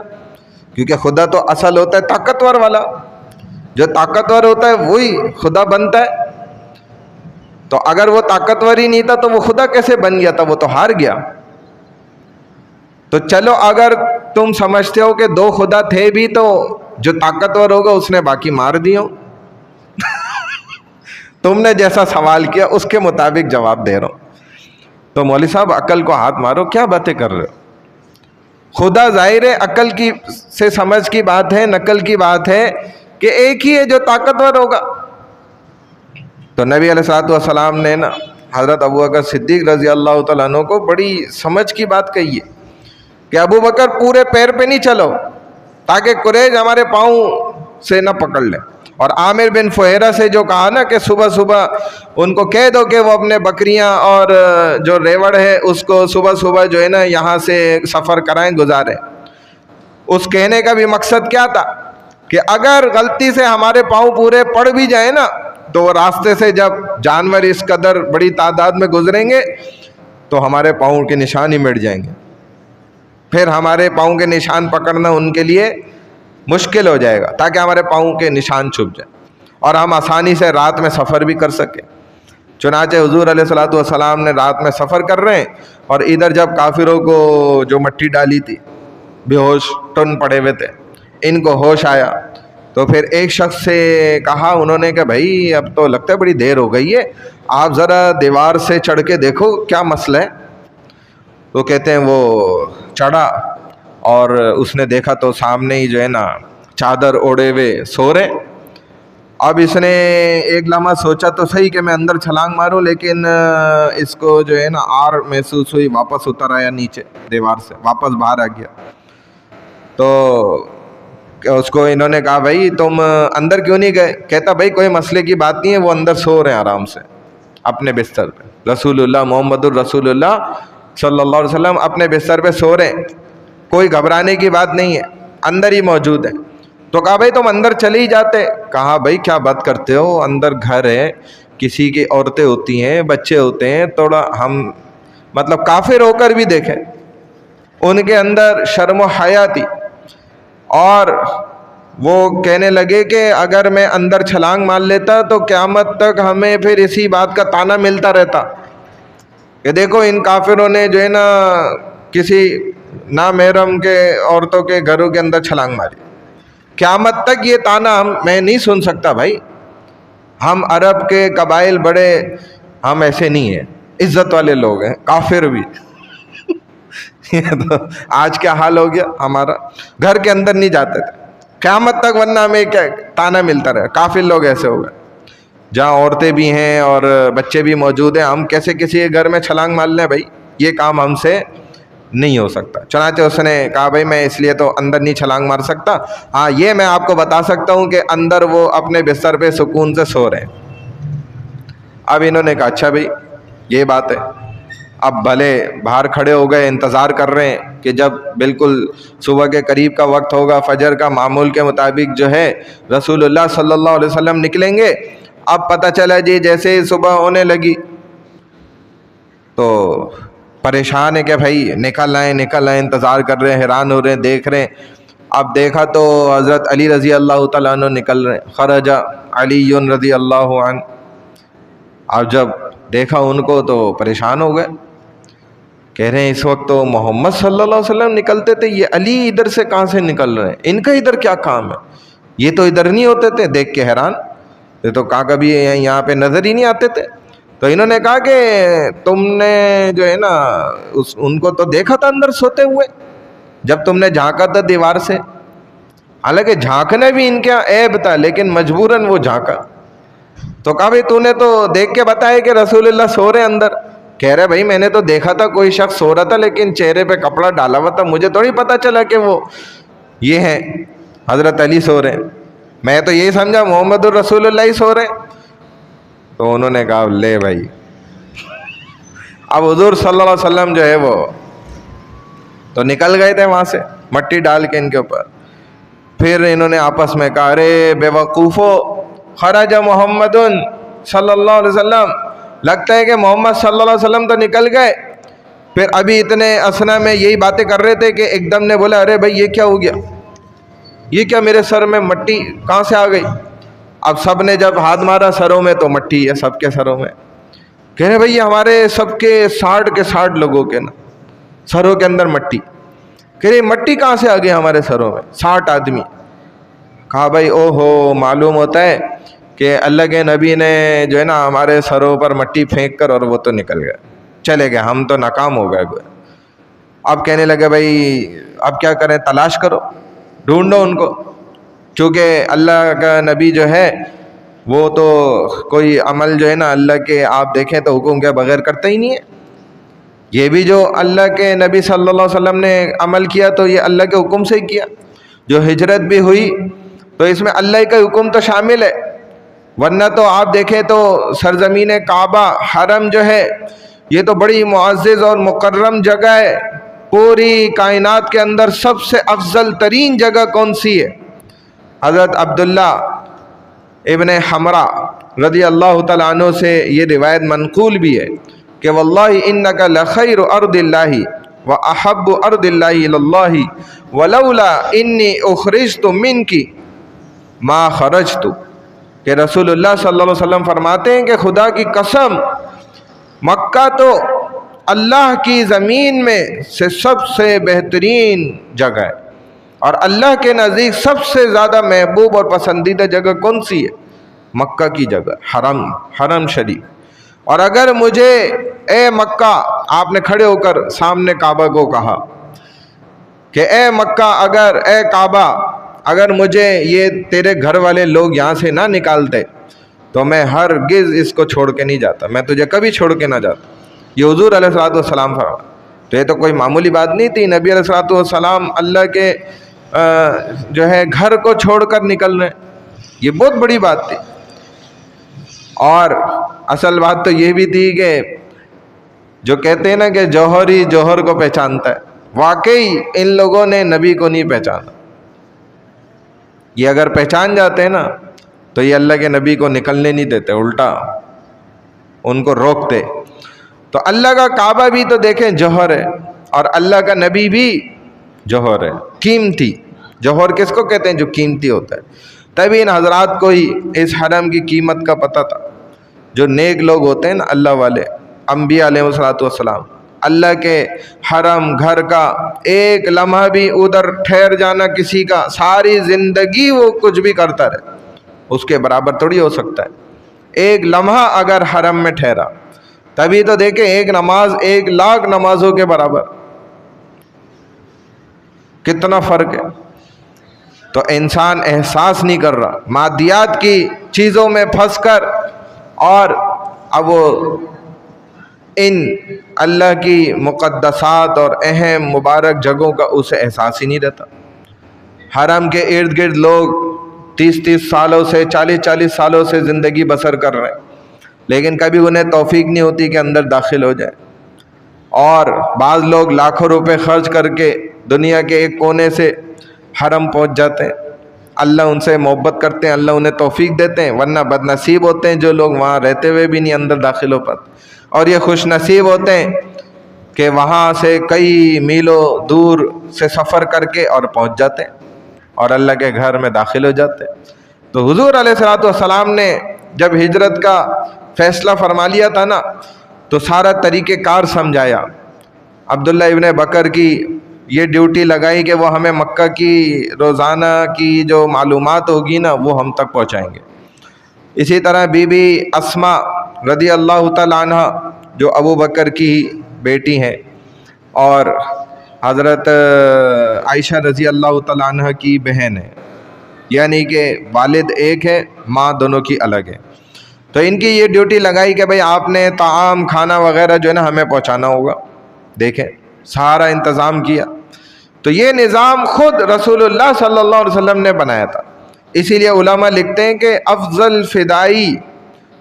کیونکہ خدا تو اصل ہوتا ہے طاقتور والا, جو طاقتور ہوتا ہے وہی خدا بنتا ہے. تو اگر وہ طاقتور ہی نہیں تھا تو وہ خدا کیسے بن گیا تھا؟ وہ تو ہار گیا. تو چلو اگر تم سمجھتے ہو کہ 2 خدا تھے بھی تو جو طاقتور ہوگا اس نے باقی مار دیو. تم نے جیسا سوال کیا اس کے مطابق جواب دے رہا ہوں. تو مولوی صاحب عقل کو ہاتھ مارو، کیا باتیں کر رہے ہو؟ خدا ظاہر ہے عقل کی سے سمجھ کی بات ہے، نقل کی بات ہے کہ ایک ہی ہے جو طاقتور ہوگا. تو نبی علیہ الصلوۃ والسلام نے نا حضرت ابوبکر صدیق رضی اللہ تعالیٰ عنہ کو بڑی سمجھ کی بات کہی ہے کہ ابوبکر پورے پیر پہ نہیں چلو تاکہ قریش ہمارے پاؤں سے نہ پکڑ لے. اور عامر بن فہیرہ سے جو کہا نا کہ صبح صبح ان کو کہہ دو کہ وہ اپنے بکریاں اور جو ریوڑ ہے اس کو صبح صبح جو ہے نا یہاں سے سفر کرائیں، گزاریں. اس کہنے کا بھی مقصد کیا تھا کہ اگر غلطی سے ہمارے پاؤں پورے پڑ بھی جائیں نا تو وہ راستے سے جب جانور اس قدر بڑی تعداد میں گزریں گے تو ہمارے پاؤں کے نشان ہی مٹ جائیں گے، پھر ہمارے پاؤں کے نشان پکڑنا ان کے لیے مشکل ہو جائے گا، تاکہ ہمارے پاؤں کے نشان چھپ جائیں اور ہم آسانی سے رات میں سفر بھی کر سکیں. چنانچہ حضور علیہ الصلوۃ والسلام نے رات میں سفر کر رہے ہیں اور ادھر جب کافروں کو جو مٹی ڈالی تھی بے ہوش ٹن پڑے ہوئے تھے، ان کو ہوش آیا تو پھر ایک شخص سے کہا انہوں نے کہ بھائی اب تو لگتا ہے بڑی دیر ہو گئی ہے، آپ ذرا دیوار سے چڑھ کے دیکھو کیا مسئلہ ہے. تو کہتے ہیں وہ چڑھا اور اس نے دیکھا تو سامنے ہی جو ہے نا چادر اوڑے ہوئے سو رہے. اب اس نے ایک لمحہ سوچا تو صحیح کہ میں اندر چھلانگ ماروں، لیکن اس کو جو ہے نا آر محسوس ہوئی، واپس اتر آیا نیچے دیوار سے، واپس باہر آ گیا. تو اس کو انہوں نے کہا بھائی تم اندر کیوں نہیں گئے؟ کہتا بھائی کوئی مسئلے کی بات نہیں ہے، وہ اندر سو رہے ہیں آرام سے اپنے بستر پہ. رسول اللہ محمد الرسول اللہ صلی اللہ علیہ وسلم اپنے بستر پہ سو رہے ہیں، کوئی گھبرانے کی بات نہیں ہے، اندر ہی موجود ہے. تو کہا بھائی تم اندر چلے ہی جاتے. کہا بھائی کیا بات کرتے ہو، اندر گھر ہے، کسی کی عورتیں ہوتی ہیں، بچے ہوتے ہیں، تھوڑا ہم مطلب کافر ہو کر بھی دیکھیں ان کے اندر شرم و حیا تھی. اور وہ کہنے لگے کہ اگر میں اندر چھلانگ مار لیتا تو قیامت تک ہمیں پھر اسی بات کا طعنہ ملتا رہتا کہ دیکھو ان کافروں نے جو ہے نا کسی نامحرم کے عورتوں کے گھروں کے اندر چھلانگ ماری. قیامت تک یہ طعنہ میں نہیں سن سکتا. بھائی ہم عرب کے قبائل بڑے، ہم ایسے نہیں ہیں، عزت والے لوگ ہیں، کافر بھی. تو آج کیا حال ہو گیا ہمارا، گھر کے اندر نہیں جاتے تھے قیامت تک، ورنہ ہمیں کیا طعنہ ملتا رہے. کافر لوگ ایسے ہو گئے جہاں عورتیں بھی ہیں اور بچے بھی موجود ہیں، ہم کیسے کسی کے گھر میں چھلانگ مار لیں؟ بھائی یہ کام ہم سے نہیں ہو سکتا. چنانچہ اس نے کہا بھائی میں اس لیے تو اندر نہیں چھلانگ مار سکتا، ہاں یہ میں آپ کو بتا سکتا ہوں کہ اندر وہ اپنے بستر پہ سکون سے سو رہے ہیں. اب انہوں نے کہا اچھا بھائی یہ بات ہے. اب بھلے باہر کھڑے ہو گئے، انتظار کر رہے ہیں کہ جب بالکل صبح کے قریب کا وقت ہوگا، فجر کا معمول کے مطابق جو ہے رسول اللہ صلی اللہ علیہ وسلم نکلیں گے. اب پتہ چلا جی جیسے ہی صبح ہونے لگی تو پریشان ہے کہ بھائی نکل آئیں، انتظار کر رہے ہیں، حیران ہو رہے ہیں، دیکھ رہے ہیں. اب دیکھا تو حضرت علی رضی اللہ تعالیٰ عنہ نکل رہے ہیں، خرج علی رضی اللہ عنہ. اب جب دیکھا ان کو تو پریشان ہو گئے، کہہ رہے ہیں اس وقت تو محمد صلی اللہ علیہ وسلم نکلتے تھے، یہ علی ادھر سے کہاں سے نکل رہے ہیں، ان کا ادھر کیا کام ہے، یہ تو ادھر نہیں ہوتے تھے. دیکھ کے حیران، یہ تو کہا کبھی یہاں پہ نظر ہی نہیں آتے تھے. تو انہوں نے کہا کہ تم نے جو ہے نا ان کو تو دیکھا تھا اندر سوتے ہوئے جب تم نے جھانکا تھا دیوار سے. حالانکہ جھانکنا بھی ان کا عیب تھا لیکن مجبوراً وہ جھانکا. تو کہا بھائی تو نے تو دیکھ کے بتایا کہ رسول اللہ سو رہے اندر. کہہ رہے بھائی میں نے تو دیکھا تھا کوئی شخص سو رہا تھا لیکن چہرے پہ کپڑا ڈالا ہوا تھا، مجھے تھوڑی پتہ چلا کہ وہ یہ ہیں حضرت علی سو رہے ہیں، میں تو یہی سمجھا محمد الرسول اللہ ہی سو رہے ہیں. تو انہوں نے کہا لے بھائی. اب حضور صلی اللہ علیہ وسلم جو ہے وہ تو نکل گئے تھے وہاں سے مٹی ڈال کے ان کے اوپر. پھر انہوں نے آپس میں کہا ارے بے وقوفو، خرج محمد صلی اللہ علیہ وسلم، لگتا ہے کہ محمد صلی اللہ علیہ وسلم تو نکل گئے. پھر ابھی اتنے اسنا میں یہی باتیں کر رہے تھے کہ ایک دم نے بولا ارے بھائی یہ کیا ہو گیا، یہ کیا میرے سر میں مٹی کہاں سے آ گئی. اب سب نے جب ہاتھ مارا سروں میں تو مٹی ہے سب کے سروں میں. کہہ رہے بھائی یہ ہمارے سب کے 60 لوگوں کے نا سروں کے اندر مٹی. کہہ رہے مٹی کہاں سے آ گئی ہمارے سروں میں، 60 آدمی. کہا بھائی او ہو، معلوم ہوتا ہے کہ اللہ کے نبی نے جو ہے نا ہمارے سروں پر مٹی پھینک کر اور وہ تو نکل گئے، چلے گئے، ہم تو ناکام ہو گئے۔ اب کہنے لگے بھائی اب کیا کریں، تلاش کرو، ڈھونڈو ان کو، چونکہ اللہ کا نبی جو ہے وہ تو کوئی عمل جو ہے نا اللہ کے آپ دیکھیں تو حکم کے بغیر کرتا ہی نہیں ہے۔ یہ بھی جو اللہ کے نبی صلی اللہ علیہ وسلم نے عمل کیا تو یہ اللہ کے حکم سے ہی کیا، جو ہجرت بھی ہوئی تو اس میں اللہ کا حکم تو شامل ہے، ورنہ تو آپ دیکھیں تو سرزمین کعبہ حرم جو ہے یہ تو بڑی معزز اور مکرم جگہ ہے۔ پوری کائنات کے اندر سب سے افضل ترین جگہ کون سی ہے؟ حضرت عبداللہ ابن حمرہ رضی اللہ تعالیٰ عنہ سے یہ روایت منقول بھی ہے کہ واللہ انک لخیر ارض اللہ واحب ارض اللہ اللہ ولولا انی اخرجت منک ما خرجت، کہ رسول اللہ صلی اللہ علیہ وسلم فرماتے ہیں کہ خدا کی قسم مکہ تو اللہ کی زمین میں سے سب سے بہترین جگہ ہے، اور اللہ کے نزدیک سب سے زیادہ محبوب اور پسندیدہ جگہ کون سی ہے؟ مکہ کی جگہ، حرم شریف۔ اور اگر مجھے اے مکہ، آپ نے کھڑے ہو کر سامنے کعبہ کو کہا کہ اے مکہ، اے کعبہ، اگر مجھے یہ تیرے گھر والے لوگ یہاں سے نہ نکالتے تو میں ہرگز اس کو چھوڑ کے نہیں جاتا، میں تجھے کبھی چھوڑ کے نہ جاتا۔ یہ حضور علیہ الصلوۃ والسلام فرمایا، تو یہ تو کوئی معمولی بات نہیں تھی، نبی علیہ الصلوۃ والسلام اللہ کے جو ہے گھر کو چھوڑ کر نکل رہے ہیں، یہ بہت بڑی بات تھی۔ اور اصل بات تو یہ بھی تھی کہ جو کہتے ہیں نا کہ جوہر ہی جوہر کو پہچانتا ہے، واقعی ان لوگوں نے نبی کو نہیں پہچانا۔ یہ اگر پہچان جاتے ہیں نا تو یہ اللہ کے نبی کو نکلنے نہیں دیتے، الٹا ان کو روکتے۔ تو اللہ کا کعبہ بھی تو دیکھیں جوہر ہے، اور اللہ کا نبی بھی جوہر ہے، قیمتی۔ جوہر کس کو کہتے ہیں؟ جو قیمتی ہوتا ہے۔ تبھی ان حضرات کو ہی اس حرم کی قیمت کا پتہ تھا۔ جو نیک لوگ ہوتے ہیں نا، اللہ والے، انبیاء علیہ السلام، اللہ کے حرم گھر کا ایک لمحہ بھی ادھر ٹھہر جانا کسی کا، ساری زندگی وہ کچھ بھی کرتا رہے، اس کے برابر تھوڑی ہو سکتا ہے۔ ایک لمحہ اگر حرم میں ٹھہرا، تبھی تو دیکھیں ایک نماز 1,00,000 نمازوں کے برابر، کتنا فرق ہے۔ تو انسان احساس نہیں کر رہا، مادیات کی چیزوں میں پھنس کر، اور اب وہ ان اللہ کی مقدسات اور اہم مبارک جگہوں کا اسے احساس ہی نہیں رہتا۔ حرم کے ارد گرد لوگ 30 سالوں سے 40 سالوں سے زندگی بسر کر رہے ہیں، لیکن کبھی انہیں توفیق نہیں ہوتی کہ اندر داخل ہو جائے۔ اور بعض لوگ لاکھوں روپے خرچ کر کے دنیا کے ایک کونے سے حرم پہنچ جاتے ہیں، اللہ ان سے محبت کرتے ہیں، اللہ انہیں توفیق دیتے ہیں، ورنہ بد نصیب ہوتے ہیں جو لوگ وہاں رہتے ہوئے بھی نہیں اندر داخل ہو پاتے، اور یہ خوش نصیب ہوتے ہیں کہ وہاں سے کئی میلوں دور سے سفر کر کے اور پہنچ جاتے ہیں اور اللہ کے گھر میں داخل ہو جاتے ہیں۔ تو حضور علیہ الصلوۃ والسلام نے جب ہجرت کا فیصلہ فرما لیا تھا نا، تو سارا طریقہ کار سمجھایا۔ عبداللہ ابن بکر کی یہ ڈیوٹی لگائی کہ وہ ہمیں مکہ کی روزانہ کی جو معلومات ہوگی نا وہ ہم تک پہنچائیں گے۔ اسی طرح بی بی اسماء رضی اللہ تعالیٰ عنہ جو ابو بکر کی بیٹی ہیں، اور حضرت عائشہ رضی اللہ تعالیٰ عنہ کی بہن ہے، یعنی کہ والد ایک ہے، ماں دونوں کی الگ ہے۔ تو ان کی یہ ڈیوٹی لگائی کہ بھئی آپ نے طعام کھانا وغیرہ جو ہے نا ہمیں پہنچانا ہوگا۔ دیکھیں سارا انتظام کیا۔ تو یہ نظام خود رسول اللہ صلی اللہ علیہ وسلم نے بنایا تھا۔ اسی لیے علماء لکھتے ہیں کہ افضل فدائی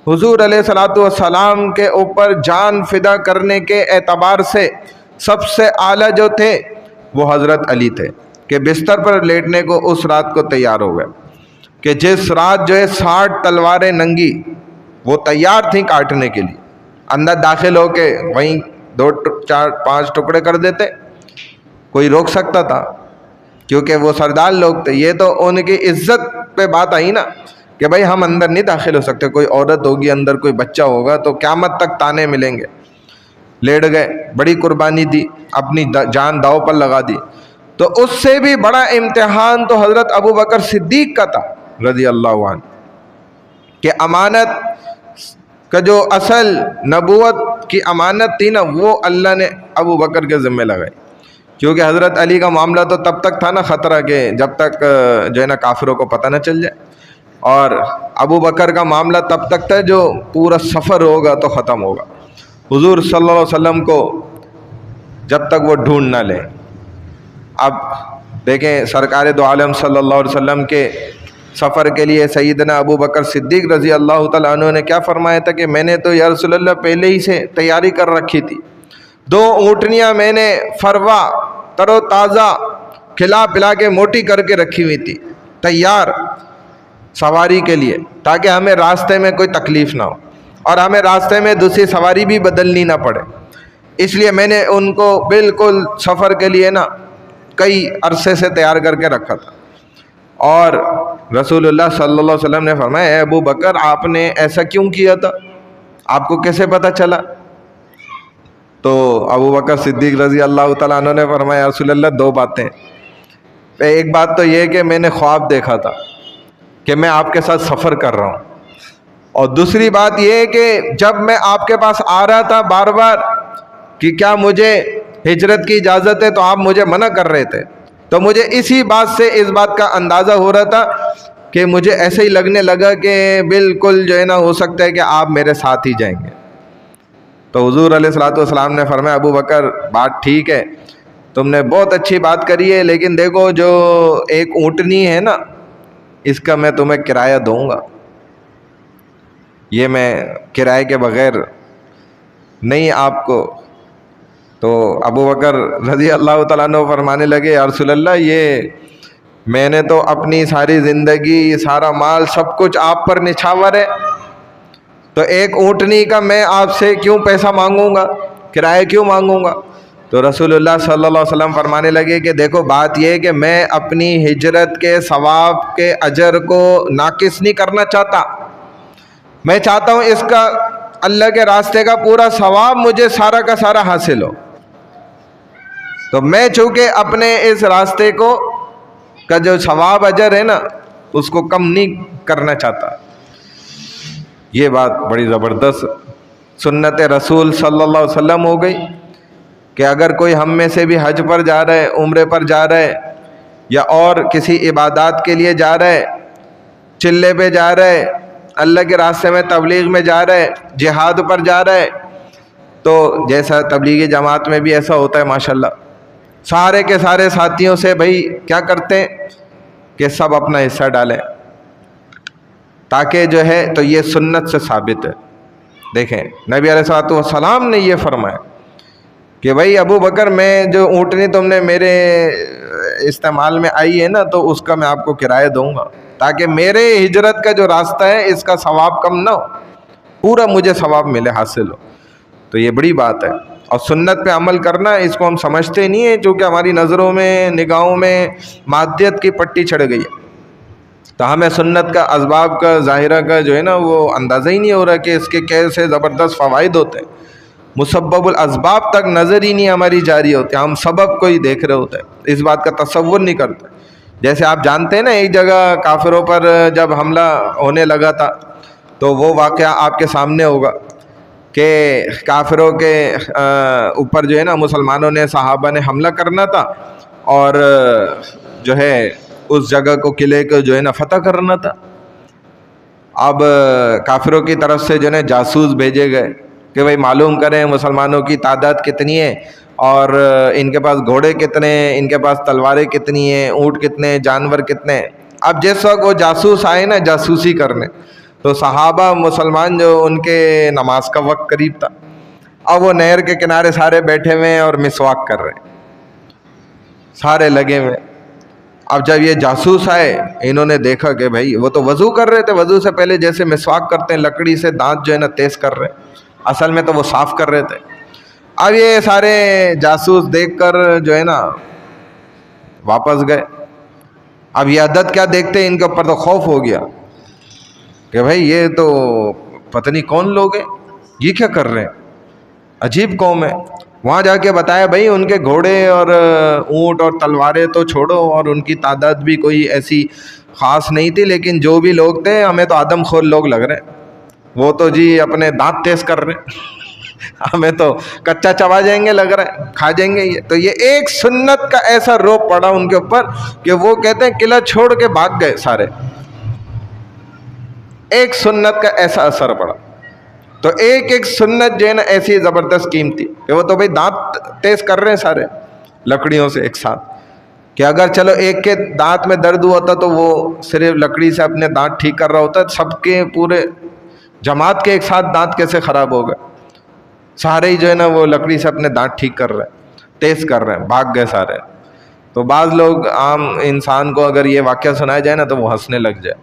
حضور علیہ الصلوۃ والسلام کے اوپر جان فدا کرنے کے اعتبار سے سب سے اعلیٰ جو تھے وہ حضرت علی تھے، کہ بستر پر لیٹنے کو اس رات کو تیار ہو گئے، کہ جس رات جو ہے 60 تلواریں ننگی وہ تیار تھیں کاٹنے کے لیے، اندر داخل ہو کے وہیں 2 4 5 ٹکڑے کر دیتے، کوئی روک سکتا تھا؟ کیونکہ وہ سردار لوگ تھے۔ یہ تو ان کی عزت پہ بات آئی نا کہ بھائی ہم اندر نہیں داخل ہو سکتے، کوئی عورت ہوگی اندر، کوئی بچہ ہوگا تو قیامت تک تانے ملیں گے۔ لیٹ گئے، بڑی قربانی دی، اپنی جان داؤ پر لگا دی۔ تو اس سے بھی بڑا امتحان تو حضرت ابو بکر صدیق کا تھا رضی اللہ عنہ، کہ امانت کا جو اصل نبوت کی امانت تھی نا، وہ اللہ نے ابو بکر کے ذمہ لگائی. کیونکہ حضرت علی کا معاملہ تو تب تک تھا نا خطرہ، کہ جب تک جو ہے نا کافروں کو پتہ نہ چل جائے، اور ابو بکر کا معاملہ تب تک تھا جو پورا سفر ہوگا تو ختم ہوگا، حضور صلی اللہ علیہ وسلم کو جب تک وہ ڈھونڈ نہ لیں. اب دیکھیں سرکار دو عالم صلی اللہ علیہ وسلم کے سفر کے لیے سیدنا ابو بکر صدیق رضی اللہ تعالیٰ عنہ نے کیا فرمایا تھا کہ میں نے تو یا رسول اللہ پہلے ہی سے تیاری کر رکھی تھی، 2 اونٹنیاں میں نے فروا تر و تازہ کھلا پلا کے موٹی کر کے رکھی ہوئی تھی تیار سواری کے لیے، تاکہ ہمیں راستے میں کوئی تکلیف نہ ہو اور ہمیں راستے میں دوسری سواری بھی بدلنی نہ پڑے. اس لیے میں نے ان کو بالکل سفر کے لیے نا کئی عرصے سے تیار کر کے رکھا تھا. اور رسول اللہ صلی اللہ علیہ وسلم نے فرمایا اے ابو بکر آپ نے ایسا کیوں کیا تھا، آپ کو کیسے پتہ چلا؟ تو ابو بکر صدیق رضی اللہ تعالیٰ عنہ نے فرمایا رسول اللہ 2 باتیں. ایک بات تو یہ کہ میں نے خواب دیکھا تھا کہ میں آپ کے ساتھ سفر کر رہا ہوں، اور دوسری بات یہ کہ جب میں آپ کے پاس آ رہا تھا بار بار کہ کیا مجھے ہجرت کی اجازت ہے، تو آپ مجھے منع کر رہے تھے. تو مجھے اسی بات سے اس بات کا اندازہ ہو رہا تھا کہ مجھے ایسے ہی لگنے لگا کہ بالکل جو ہے نا ہو سکتا ہے کہ آپ میرے ساتھ ہی جائیں گے. تو حضور علیہ الصلوۃ والسلام نے فرمایا ابو بکر بات ٹھیک ہے، تم نے بہت اچھی بات کری ہے، لیکن دیکھو جو ایک اونٹنی ہے نا اس کا میں تمہیں کرایہ دوں گا، یہ میں کرائے کے بغیر نہیں آپ کو. تو ابو بکر رضی اللہ تعالیٰ عنہ فرمانے لگے یا رسول اللہ یہ میں نے تو اپنی ساری زندگی سارا مال سب کچھ آپ پر نچھاور ہے، تو ایک اونٹنی کا میں آپ سے کیوں پیسہ مانگوں گا، کرایہ کیوں مانگوں گا؟ تو رسول اللہ صلی اللہ علیہ وسلم فرمانے لگے کہ دیکھو بات یہ کہ میں اپنی ہجرت کے ثواب کے اجر کو ناقص نہیں کرنا چاہتا، میں چاہتا ہوں اس کا اللہ کے راستے کا پورا ثواب مجھے سارا کا سارا حاصل ہو. تو میں چونکہ اپنے اس راستے کو کا جو ثواب اجر ہے نا اس کو کم نہیں کرنا چاہتا. یہ بات بڑی زبردست سنت رسول صلی اللہ علیہ وسلم ہو گئی کہ اگر کوئی ہم میں سے بھی حج پر جا رہا ہے، عمرے پر جا رہا ہے، یا اور کسی عبادات کے لیے جا رہا ہے، چلے پہ جا رہا ہے، اللہ کے راستے میں تبلیغ میں جا رہا ہے، جہاد پر جا رہا ہے، تو جیسا تبلیغی جماعت میں بھی ایسا ہوتا ہے ماشاءاللہ، سارے کے سارے ساتھیوں سے بھائی کیا کرتے ہیں کہ سب اپنا حصہ ڈالیں تاکہ جو ہے تو یہ سنت سے ثابت ہے. دیکھیں نبی علیہ الصلوۃ والسلام نے یہ فرمایا کہ بھائی ابو بکر میں جو اونٹنی تم نے میرے استعمال میں آئی ہے نا تو اس کا میں آپ کو کرایہ دوں گا تاکہ میرے ہجرت کا جو راستہ ہے اس کا ثواب کم نہ ہو، پورا مجھے ثواب ملے، حاصل ہو. تو یہ بڑی بات ہے. اور سنت پہ عمل کرنا اس کو ہم سمجھتے نہیں ہیں، چونکہ ہماری نظروں میں نگاہوں میں مادیت کی پٹی چڑھ گئی ہے، تو ہمیں سنت کا اسباب کا ظاہرہ کا جو ہے نا وہ اندازہ ہی نہیں ہو رہا کہ اس کے کیسے زبردست فوائد ہوتے ہیں. مسبب الاسباب تک نظر ہی نہیں ہماری جاری ہوتی، ہم سبب کو ہی دیکھ رہے ہوتے ہیں، اس بات کا تصور نہیں کرتے. جیسے آپ جانتے ہیں نا ایک جگہ کافروں پر جب حملہ ہونے لگا تھا تو وہ واقعہ آپ کے سامنے ہوگا کہ کافروں کے اوپر جو ہے نا مسلمانوں نے صحابہ نے حملہ کرنا تھا اور جو ہے اس جگہ کو قلعے کو جو ہے نا فتح کرنا تھا. اب کافروں کی طرف سے جو ہے جاسوس بھیجے گئے کہ بھائی معلوم کریں مسلمانوں کی تعداد کتنی ہے اور ان کے پاس گھوڑے کتنے ہیں، ان کے پاس تلواریں کتنی ہیں، اونٹ کتنے ہیں، جانور کتنے ہیں. اب جس وقت وہ جاسوس آئے نا جاسوسی کرنے تو صحابہ مسلمان جو ان کے نماز کا وقت قریب تھا، اب وہ نہر کے کنارے سارے بیٹھے ہوئے ہیں اور مسواک کر رہے ہیں، سارے لگے ہوئے. اب جب یہ جاسوس آئے انہوں نے دیکھا کہ بھائی وہ تو وضو کر رہے تھے، وضو سے پہلے جیسے مسواک کرتے ہیں لکڑی سے دانت جو ہے نا تیز کر رہے، اصل میں تو وہ صاف کر رہے تھے. اب یہ سارے جاسوس دیکھ کر جو ہے نا واپس گئے. اب یہ عدد کیا دیکھتے ان کے اوپر تو خوف ہو گیا کہ بھائی یہ تو پتہ نہیں کون لوگ ہیں، یہ کیا کر رہے ہیں، عجیب قوم ہے. وہاں جا کے بتایا بھائی ان کے گھوڑے اور اونٹ اور تلواریں تو چھوڑو، اور ان کی تعداد بھی کوئی ایسی خاص نہیں تھی، لیکن جو بھی لوگ تھے ہمیں تو آدم خور لوگ لگ رہے ہیں، وہ تو جی اپنے دانت تیز کر رہے ہیں ہمیں تو کچا چبا جائیں گے لگ رہا ہے، کھا جائیں گے یہ تو۔ یہ ایک سنت کا ایسا روپ پڑا ان کے اوپر کہ وہ کہتے ہیں قلعہ چھوڑ کے بھاگ گئے سارے، ایک سنت کا ایسا اثر پڑا۔ تو ایک ایک سنت جو ہے نا ایسی زبردست قیمتی کہ وہ تو بھائی دانت تیز کر رہے ہیں سارے لکڑیوں سے ایک ساتھ، کہ اگر چلو ایک کے دانت میں درد ہوا ہوتا تو وہ صرف لکڑی سے اپنے دانت ٹھیک کر رہا ہوتا، سب کے پورے جماعت کے ایک ساتھ دانت کیسے خراب ہو گئے؟ سارے ہی جو ہے نا وہ لکڑی سے اپنے دانت ٹھیک کر رہے ہیں، تیز کر رہے ہیں، بھاگ گئے سارے۔ تو بعض لوگ عام انسان کو اگر یہ واقعہ سنایا جائے نا تو وہ ہنسنے لگ جائے،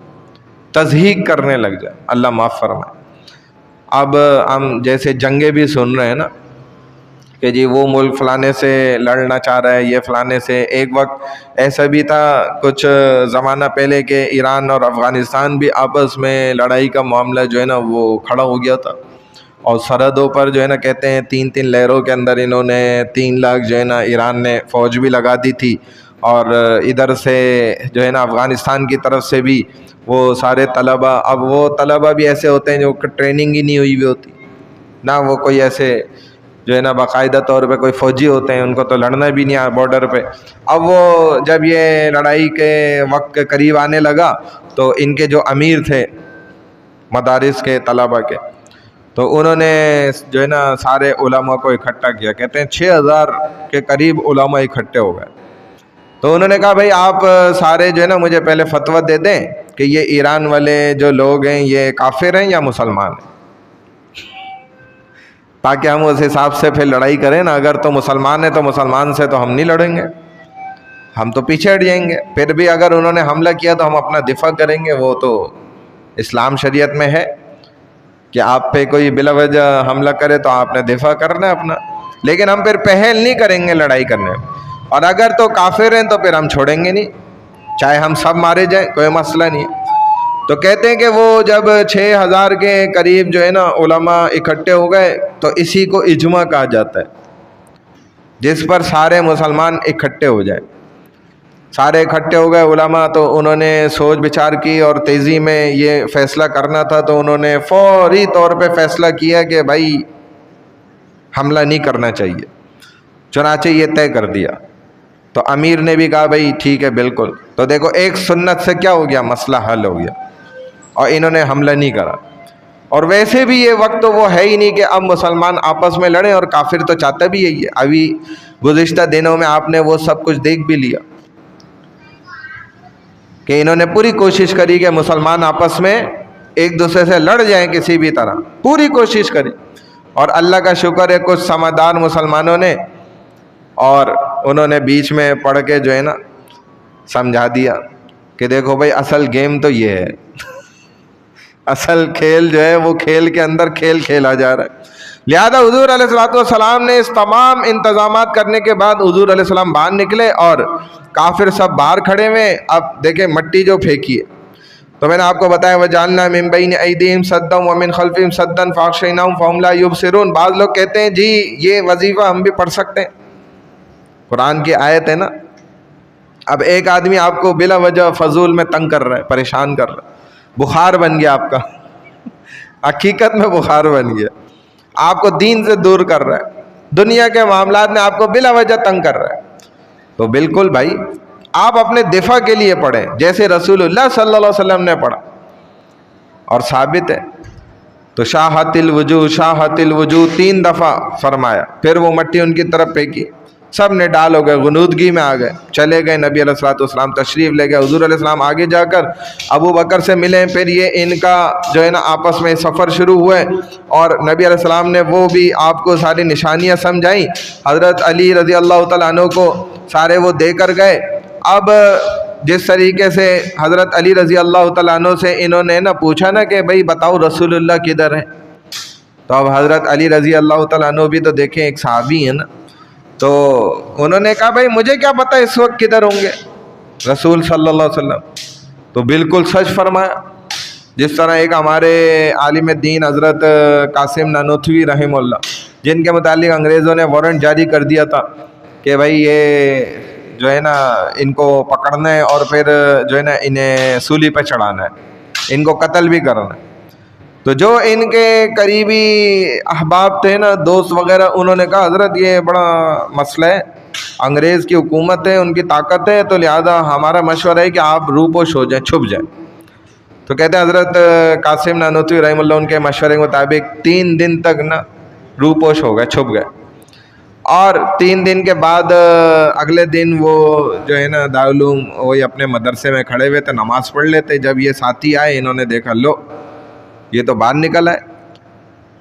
تضحیک کرنے لگ جائے، اللہ معاف فرمائے۔ اب ہم جیسے جنگیں بھی سن رہے ہیں نا کہ جی وہ ملک فلانے سے لڑنا چاہ رہا ہے، یہ فلانے سے۔ ایک وقت ایسا بھی تھا کچھ زمانہ پہلے کہ ایران اور افغانستان بھی آپس میں لڑائی کا معاملہ جو ہے نا وہ کھڑا ہو گیا تھا، اور سرحدوں پر جو ہے نا کہتے ہیں 3 لہروں کے اندر انہوں نے 3 لاکھ جو ہے نا ایران نے فوج بھی لگا دی تھی، اور ادھر سے جو ہے نا افغانستان کی طرف سے بھی وہ سارے طلبہ، اب وہ طلبہ بھی ایسے ہوتے ہیں جو ٹریننگ ہی نہیں ہوئی ہوئی ہوتی نہ، وہ کوئی ایسے جو ہے نا باقاعدہ طور پہ کوئی فوجی ہوتے ہیں، ان کو تو لڑنا بھی نہیں آیا بارڈر پہ۔ اب وہ جب یہ لڑائی کے وقت کے قریب آنے لگا تو ان کے جو امیر تھے مدارس کے طلبہ کے، تو انہوں نے جو ہے نا سارے علماء کو اکٹھا کیا، کہتے ہیں 6000 کے قریب علماء اکٹھے ہو گئے۔ تو انہوں نے کہا بھائی آپ سارے جو ہے نا مجھے پہلے فتویٰ دے دیں کہ یہ ایران والے جو لوگ ہیں یہ کافر ہیں یا مسلمان ہیں، تاکہ ہم اس حساب سے پھر لڑائی کریں نا۔ اگر تو مسلمان ہے تو مسلمان سے تو ہم نہیں لڑیں گے، ہم تو پیچھے ہٹ جائیں گے۔ پھر بھی اگر انہوں نے حملہ کیا تو ہم اپنا دفاع کریں گے، وہ تو اسلام شریعت میں ہے کہ آپ پہ کوئی بلا وجہ حملہ کرے تو آپ نے دفاع کرنا ہے اپنا، لیکن ہم پھر پہل نہیں کریں گے لڑائی کرنے میں۔ اور اگر تو کافر ہیں تو پھر ہم چھوڑیں گے نہیں، چاہے ہم سب مارے جائیں، کوئی مسئلہ نہیں ہے۔ تو کہتے ہیں کہ وہ جب 6000 کے قریب جو ہے نا علماء اکٹھے ہو گئے تو اسی کو اجماع کہا جاتا ہے، جس پر سارے مسلمان اکٹھے ہو جائیں۔ سارے اکٹھے ہو گئے علماء، تو انہوں نے سوچ بچار کی اور تیزی میں یہ فیصلہ کرنا تھا، تو انہوں نے فوری طور پہ فیصلہ کیا کہ بھائی حملہ نہیں کرنا چاہیے، چنانچہ یہ طے کر دیا۔ تو امیر نے بھی کہا بھائی ٹھیک ہے بالکل۔ تو دیکھو ایک سنت سے کیا ہو گیا، مسئلہ حل ہو گیا، اور انہوں نے حملہ نہیں کرا۔ اور ویسے بھی یہ وقت تو وہ ہے ہی نہیں کہ اب مسلمان آپس میں لڑیں، اور کافر تو چاہتا بھی یہی ہے۔ ابھی گزشتہ دنوں میں آپ نے وہ سب کچھ دیکھ بھی لیا کہ انہوں نے پوری کوشش کری کہ مسلمان آپس میں ایک دوسرے سے لڑ جائیں کسی بھی طرح، پوری کوشش کری۔ اور اللہ کا شکر ہے کچھ سمجھدار مسلمانوں نے، اور انہوں نے بیچ میں پڑھ کے جو ہے نا سمجھا دیا کہ دیکھو بھائی اصل گیم تو یہ ہے، اصل کھیل جو ہے وہ کھیل کے اندر کھیل کھیلا جا رہا ہے۔ لہذا حضور علیہ السلام نے اس تمام انتظامات کرنے کے بعد حضور علیہ السلام باہر نکلے، اور کافر سب باہر کھڑے ہوئے۔ اب دیکھیں مٹی جو پھینکی ہے، تو میں نے آپ کو بتایا وَجَعَلْنَا مِن بَيْنِ أَيْدِيهِمْ سَدًّا وَمِنْ خَلْفِهِمْ سَدًّا فَأَغْشَيْنَاهُمْ فَهُمْ لَا يُبْصِرُونَ۔ بعض لوگ کہتے ہیں جی یہ وظیفہ ہم بھی پڑھ سکتے ہیں، قرآن کی آیت ہے نا۔ اب ایک آدمی آپ کو بلا وجہ فضول میں تنگ کر رہا ہے، پریشان کر رہا ہے، بخار بن گیا آپ کا، حقیقت میں بخار بن گیا، آپ کو دین سے دور کر رہا ہے، دنیا کے معاملات میں آپ کو بلا وجہ تنگ کر رہا ہے، تو بالکل بھائی آپ اپنے دفاع کے لیے پڑھیں جیسے رسول اللہ صلی اللہ علیہ وسلم نے پڑھا، اور ثابت ہے۔ تو شاہت الوجوہ شاہت الوجوہ 3 دفعہ فرمایا، پھر وہ مٹی ان کی طرف پھینکی، سب نے ڈال ہو گئے، غنودگی میں آ گئے، چلے گئے۔ نبی علیہ السلام تشریف لے گئے، حضور علیہ السلام آگے جا کر ابو بکر سے ملے، پھر یہ ان کا جو ہے نا آپس میں سفر شروع ہوئے، اور نبی علیہ السلام نے وہ بھی آپ کو ساری نشانیاں سمجھائیں۔ حضرت علی رضی اللہ تعالیٰ عنہ کو سارے وہ دے کر گئے۔ اب جس طریقے سے حضرت علی رضی اللہ تعالیٰ عنہ سے انہوں نے نا پوچھا نا کہ بھائی بتاؤ رسول اللہ کدھر ہے، تو اب حضرت علی رضی اللہ تعالیٰ عنہ بھی تو دیکھیں ایک صحابی ہیں نا، تو انہوں نے کہا بھائی مجھے کیا پتہ اس وقت کدھر ہوں گے رسول صلی اللہ علیہ وسلم، تو بالکل سچ فرمایا۔ جس طرح ایک ہمارے عالم دین حضرت قاسم نانوتوی رحمہ اللہ، جن کے متعلق انگریزوں نے وارنٹ جاری کر دیا تھا کہ بھائی یہ جو ہے نا ان کو پکڑنا ہے اور پھر جو ہے نا انہیں سولی پہ چڑھانا ہے، ان کو قتل بھی کرنا ہے۔ تو جو ان کے قریبی احباب تھے نا، دوست وغیرہ، انہوں نے کہا حضرت یہ بڑا مسئلہ ہے، انگریز کی حکومت ہے، ان کی طاقت ہے، تو لہذا ہمارا مشورہ ہے کہ آپ روپوش ہو جائیں، چھپ جائیں۔ تو کہتے ہیں حضرت قاسم نانوتوی رحمہ اللہ ان کے مشورے کے مطابق 3 دن تک نا روپوش ہو گئے، چھپ گئے، اور 3 دن کے بعد اگلے دن وہ جو ہے نا دارالعلوم وہی اپنے مدرسے میں کھڑے ہوئے تھے، نماز پڑھ لیتے۔ جب یہ ساتھی آئے، انہوں نے دیکھا لو یہ تو باہر نکل آئے،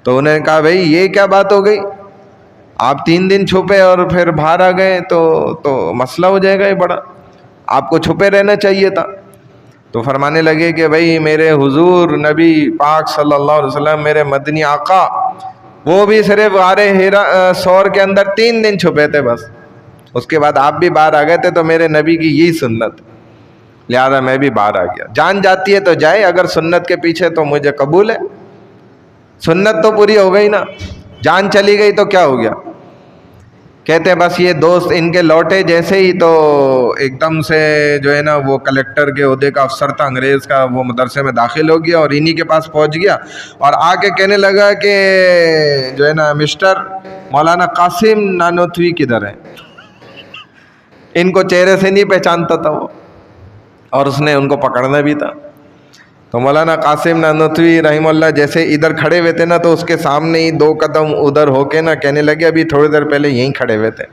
تو انہوں نے کہا بھائی یہ کیا بات ہو گئی، آپ 3 دن چھپے اور پھر باہر آ گئے تو مسئلہ ہو جائے گا، یہ بڑا، آپ کو چھپے رہنا چاہیے تھا۔ تو فرمانے لگے کہ بھائی میرے حضور نبی پاک صلی اللہ علیہ وسلم، میرے مدنی آقا، وہ بھی صرف غار حرا سور کے اندر 3 دن چھپے تھے بس، اس کے بعد آپ بھی باہر آ گئے تھے، تو میرے نبی کی یہی سنت، لہذا میں بھی باہر آ گیا۔ جان جاتی ہے تو جائے، اگر سنت کے پیچھے تو مجھے قبول ہے، سنت تو پوری ہو گئی نا، جان چلی گئی تو کیا ہو گیا۔ کہتے ہیں بس یہ دوست ان کے لوٹے جیسے ہی تو ایک دم سے جو ہے نا وہ کلیکٹر کے عہدے کا افسر تھا انگریز کا، وہ مدرسے میں داخل ہو گیا اور انہی کے پاس پہنچ گیا اور آ کے کہنے لگا کہ جو ہے نا مسٹر مولانا قاسم نانوتوی کدھر ہیں؟ ان کو چہرے سے نہیں پہچانتا تھا وہ، اور اس نے ان کو پکڑنا بھی تھا۔ تو مولانا قاسم نانوتوی رحمہ اللہ جیسے ادھر کھڑے ہوئے تھے نا، تو اس کے سامنے ہی 2 قدم ادھر ہو کے نا کہنے لگے ابھی تھوڑی دیر پہلے یہیں کھڑے ہوئے تھے۔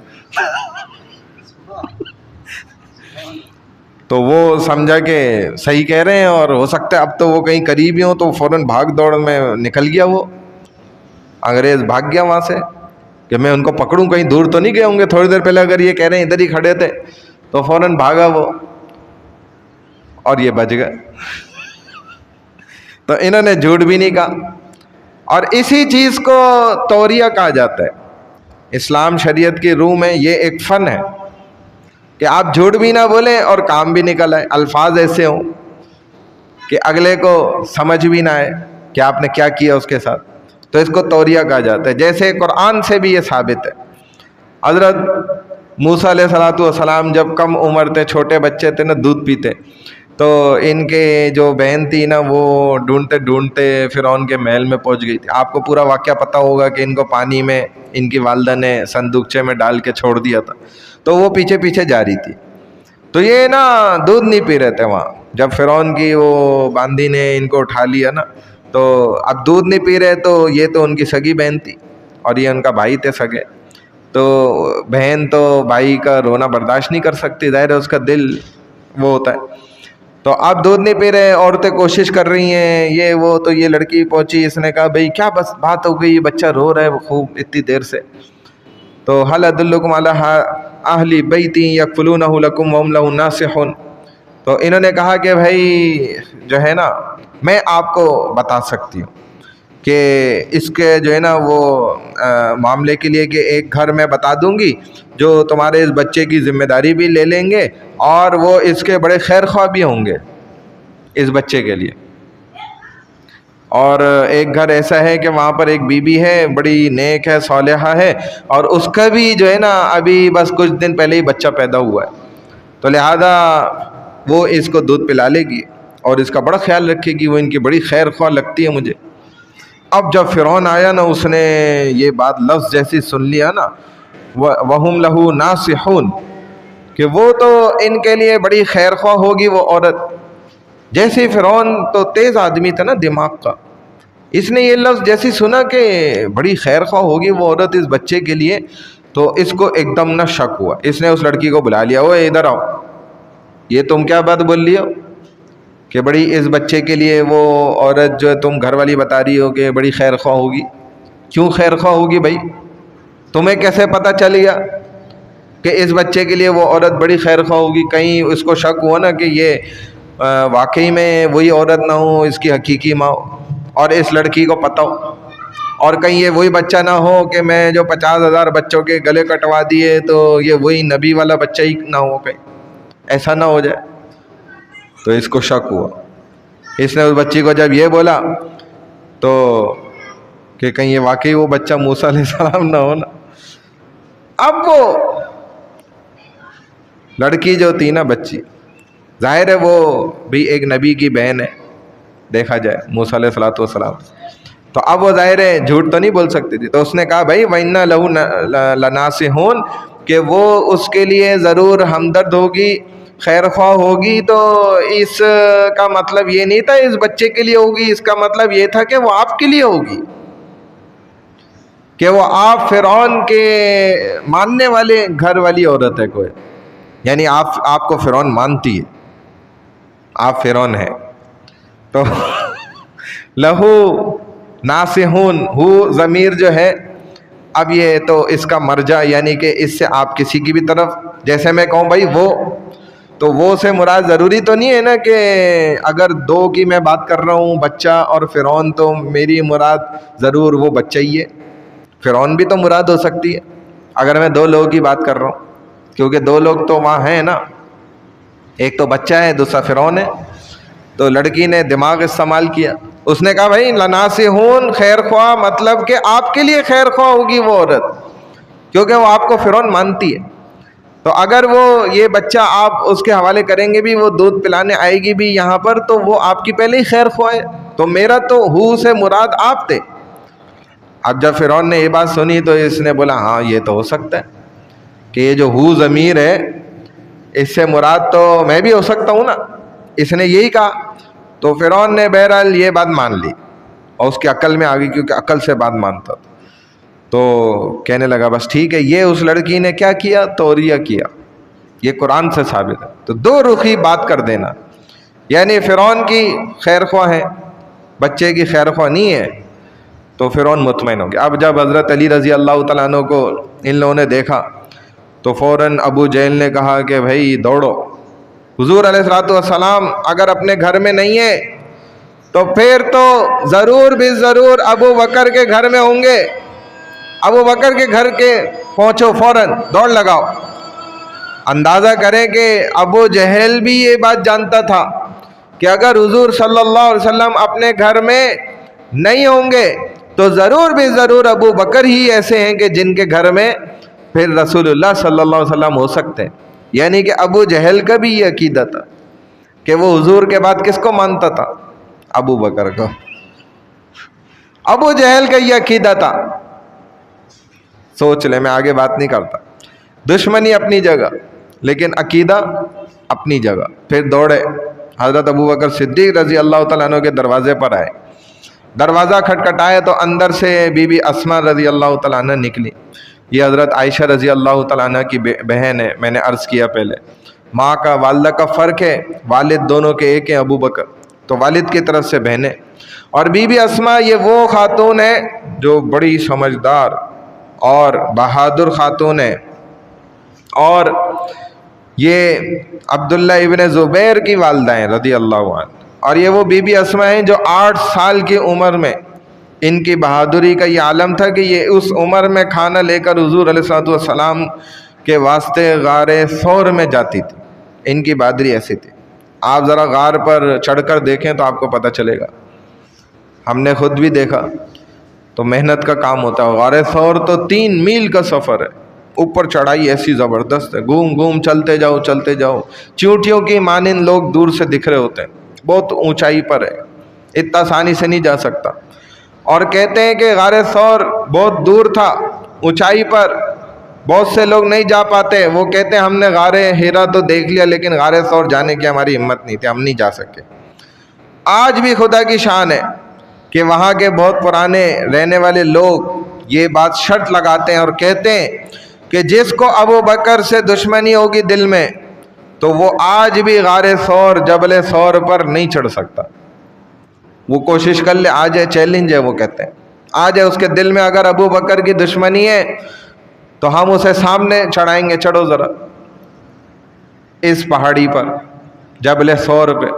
تو وہ سمجھا کہ صحیح کہہ رہے ہیں، اور ہو سکتا ہے اب تو وہ کہیں قریب ہی ہوں، تو فوراً بھاگ دوڑ میں نکل گیا، وہ انگریز بھاگ گیا وہاں سے کہ میں ان کو پکڑوں، کہیں دور تو نہیں گئے ہوں گے، تھوڑی دیر پہلے اگر یہ کہہ رہے ہیں ادھر ہی کھڑے تھے، تو فوراً بھاگا وہ اور یہ بچ گئے۔ تو انہوں نے جھوٹ بھی نہیں کہا، اور اسی چیز کو توریہ کہا جاتا ہے اسلام شریعت کی روح میں۔ یہ ایک فن ہے کہ آپ جھوٹ بھی نہ بولیں اور کام بھی نکل آئے، الفاظ ایسے ہوں کہ اگلے کو سمجھ بھی نہ آئے کہ آپ نے کیا کیا اس کے ساتھ، تو اس کو توریہ کہا جاتا ہے۔ جیسے قرآن سے بھی یہ ثابت ہے، حضرت موسیٰ علیہ السلام جب کم عمر تھے، چھوٹے بچے تھے نا، دودھ پیتے، تو ان کے جو بہن تھی نا، وہ ڈھونڈتے ڈھونڈتے فرعون کے محل میں پہنچ گئی تھی۔ آپ کو پورا واقعہ پتہ ہوگا کہ ان کو پانی میں ان کی والدہ نے صندوقچے میں ڈال کے چھوڑ دیا تھا، تو وہ پیچھے پیچھے جا رہی تھی، تو یہ نا دودھ نہیں پی رہے تھے وہاں۔ جب فرعون کی وہ باندی نے ان کو اٹھا لیا نا، تو اب دودھ نہیں پی رہے، تو یہ تو ان کی سگی بہن تھی اور یہ ان کا بھائی تھے سگے، تو بہن تو بھائی کا رونا برداشت نہیں کر سکتی، ظاہر ہے اس کا دل وہ ہوتا ہے، تو اب دودھ نہیں پی رہے، عورتیں کوشش کر رہی ہیں یہ وہ، تو یہ لڑکی پہنچی، اس نے کہا بھئی کیا بس بات ہو گئی، یہ بچہ رو رہا ہے وہ خوب اتنی دیر سے، تو هل ادلکم علی اہل بیت یکفلونہ لکم وہم لہ ناصحون، تو انہوں نے کہا کہ بھائی جو ہے نا میں آپ کو بتا سکتی ہوں کہ اس کے جو ہے نا وہ معاملے کے لیے کہ ایک گھر میں بتا دوں گی جو تمہارے اس بچے کی ذمہ داری بھی لے لیں گے، اور وہ اس کے بڑے خیر خواہ بھی ہوں گے اس بچے کے لیے، اور ایک گھر ایسا ہے کہ وہاں پر ایک بی بی ہے، بڑی نیک ہے، صالحہ ہے، اور اس کا بھی جو ہے نا ابھی بس کچھ دن پہلے ہی بچہ پیدا ہوا ہے، تو لہذا وہ اس کو دودھ پلا لے گی اور اس کا بڑا خیال رکھے گی، وہ ان کی بڑی خیر خواہ لگتی ہے مجھے۔ اب جب فرعون آیا نا، اس نے یہ بات لفظ جیسی سن لیا نا، وَهُمْ لَهُ نَاصِحُونَ، کہ وہ تو ان کے لیے بڑی خیر خواہ ہوگی وہ عورت۔ جیسے فرعون تو تیز آدمی تھا نا دماغ کا، اس نے یہ لفظ جیسی سنا کہ بڑی خیر خواہ ہوگی وہ عورت اس بچے کے لیے، تو اس کو ایک دم نہ شک ہوا، اس نے اس لڑکی کو بلا لیا، اوے ادھر آؤ، یہ تم کیا بات بول رہی ہو کہ بڑی اس بچے کے لیے وہ عورت جو تم گھر والی بتا رہی ہو کہ بڑی خیر خواہ ہوگی، کیوں خیر خواہ ہوگی بھائی؟ تمہیں کیسے پتہ چل گیا کہ اس بچے کے لیے وہ عورت بڑی خیر خواہ ہوگی؟ کہیں اس کو شک ہوا نا کہ یہ واقعی میں وہی عورت نہ ہو، اس کی حقیقی ماں ہو، اور اس لڑکی کو پتہ ہو، اور کہیں یہ وہی بچہ نہ ہو کہ میں جو 50,000 بچوں کے گلے کٹوا دیے تو یہ وہی نبی والا بچہ ہی نہ ہو، کہیں ایسا نہ ہو جائے۔ تو اس کو شک ہوا، اس نے اس بچی کو جب یہ بولا تو کہ کہیں یہ واقعی وہ بچہ موسیٰ علیہ السلام نہ ہو نا۔ اب وہ لڑکی جو تھی نا بچی، ظاہر ہے وہ بھی ایک نبی کی بہن ہے دیکھا جائے، موسیٰ علیہ السلام، تو اب وہ ظاہر ہے جھوٹ تو نہیں بول سکتی تھی، تو اس نے کہا بھائی وَإِنَّا لَهُ لَنَاصِحُونَ، کہ وہ اس کے لیے ضرور ہمدرد ہوگی، خیر خواہ ہوگی۔ تو اس کا مطلب یہ نہیں تھا اس بچے کے لیے ہوگی، اس کا مطلب یہ تھا کہ وہ آپ کے لیے ہوگی، کہ وہ آپ فرعون کے ماننے والے گھر والی عورت ہے کوئی، یعنی آپ کو فرعون مانتی ہے، آپ فرعون ہیں۔ تو لہو ناصحون، ہو ضمیر جو ہے اب یہ تو اس کا مرجع، یعنی کہ اس سے آپ کسی کی بھی طرف، جیسے میں کہوں بھائی وہ، تو وہ سے مراد ضروری تو نہیں ہے نا کہ اگر دو کی میں بات کر رہا ہوں بچہ اور فرعون، تو میری مراد ضرور وہ بچہ ہی ہے، فرعون بھی تو مراد ہو سکتی ہے اگر میں دو لوگوں کی بات کر رہا ہوں، کیونکہ دو لوگ تو وہاں ہیں نا، ایک تو بچہ ہے دوسرا فرعون ہے۔ تو لڑکی نے دماغ استعمال کیا، اس نے کہا بھائی لناصحون، خیر خواہ، مطلب کہ آپ کے لیے خیر خواہ ہوگی وہ عورت، کیونکہ وہ آپ کو فرعون مانتی ہے۔ تو اگر وہ یہ بچہ آپ اس کے حوالے کریں گے بھی، وہ دودھ پلانے آئے گی بھی یہاں پر، تو وہ آپ کی پہلے ہی خیر خواہ ہے، تو میرا تو ہو سے مراد آپ تھے۔ اب جب فرعون نے یہ بات سنی تو اس نے بولا ہاں یہ تو ہو سکتا ہے کہ یہ جو ہو ضمیر ہے اس سے مراد تو میں بھی ہو سکتا ہوں نا، اس نے یہی کہا۔ تو فرعون نے بہرحال یہ بات مان لی اور اس کی عقل میں آ گئی، کیونکہ عقل سے بات مانتا تھا، تو کہنے لگا بس ٹھیک ہے۔ یہ اس لڑکی نے کیا کیا؟ توریہ کیا، یہ قرآن سے ثابت ہے۔ تو دو رخی بات کر دینا، یعنی فرعون کی خیر خواہ ہے، بچے کی خیر خواہ نہیں ہے، تو فرعون مطمئن ہو گیا۔ اب جب حضرت علی رضی اللہ تعالیٰ عنہ کو ان لوگوں نے دیکھا تو فوراً ابو جہل نے کہا کہ بھائی دوڑو، حضور علیہ السلام اگر اپنے گھر میں نہیں ہے تو پھر تو ضرور بھی ضرور ابو بکر کے گھر میں ہوں گے، ابو بکر کے گھر کے پہنچو، فوراً دوڑ لگاؤ۔ اندازہ کریں کہ ابو جہل بھی یہ بات جانتا تھا کہ اگر حضور صلی اللہ علیہ وسلم اپنے گھر میں نہیں ہوں گے تو ضرور بھی ضرور ابو بکر ہی ایسے ہیں کہ جن کے گھر میں پھر رسول اللہ صلی اللہ علیہ وسلم ہو سکتے ہیں۔ یعنی کہ ابو جہل کا بھی یہ عقیدہ تھا کہ وہ حضور کے بعد کس کو مانتا تھا؟ ابو بکر کو۔ ابو جہل کا یہ عقیدہ تھا۔ سوچ لے، میں آگے بات نہیں کرتا، دشمنی اپنی جگہ لیکن عقیدہ اپنی جگہ۔ پھر دوڑے، حضرت ابو بکر صدیق رضی اللہ تعالیٰ عنہ کے دروازے پر آئے، دروازہ کھٹکھٹائے تو اندر سے بی بی اسماء رضی اللہ تعالیٰ عنہ نکلی۔ یہ حضرت عائشہ رضی اللہ تعالیٰ عنہ کی بہن ہے، میں نے عرض کیا پہلے، ماں کا والدہ کا فرق ہے، والد دونوں کے ایک ہیں ابو بکر، تو والد کی طرف سے بہنیں۔ اور بی بی اسماء یہ وہ خاتون ہے جو بڑی سمجھدار اور بہادر خاتون ہے، اور یہ عبداللہ ابن زبیر کی والدہ ہیں رضی اللہ عنہ، اور یہ وہ بی بی اسماء ہیں جو 8 سال کی عمر میں، ان کی بہادری کا یہ عالم تھا کہ یہ اس عمر میں کھانا لے کر حضور علیہ السلام کے واسطے غار ثور میں جاتی تھی۔ ان کی بہادری ایسی تھی، آپ ذرا غار پر چڑھ کر دیکھیں تو آپ کو پتہ چلے گا، ہم نے خود بھی دیکھا، تو محنت کا کام ہوتا ہے۔ غار ثور تو 3 میل کا سفر ہے، اوپر چڑھائی ایسی زبردست ہے، گھوم گھوم چلتے جاؤ چلتے جاؤ، چیونٹیوں کی مانند لوگ دور سے دکھ رہے ہوتے ہیں، بہت اونچائی پر ہے، اتنا آسانی سے نہیں جا سکتا۔ اور کہتے ہیں کہ غار ثور بہت دور تھا، اونچائی پر بہت سے لوگ نہیں جا پاتے، وہ کہتے ہیں ہم نے غار ہیرا تو دیکھ لیا لیکن غار ثور جانے کی ہماری ہمت نہیں تھی، ہم نہیں جا سکے۔ آج بھی خدا کی شان ہے کہ وہاں کے بہت پرانے رہنے والے لوگ یہ بات شرط لگاتے ہیں اور کہتے ہیں کہ جس کو ابو بکر سے دشمنی ہوگی دل میں تو وہ آج بھی غار ثور، جبل ثور پر نہیں چڑھ سکتا، وہ کوشش کر لے، آج ہے، چیلنج ہے، وہ کہتے ہیں آج ہے، اس کے دل میں اگر ابو بکر کی دشمنی ہے تو ہم اسے سامنے چڑھائیں گے، چڑھو ذرا اس پہاڑی پر جبل ثور پہ۔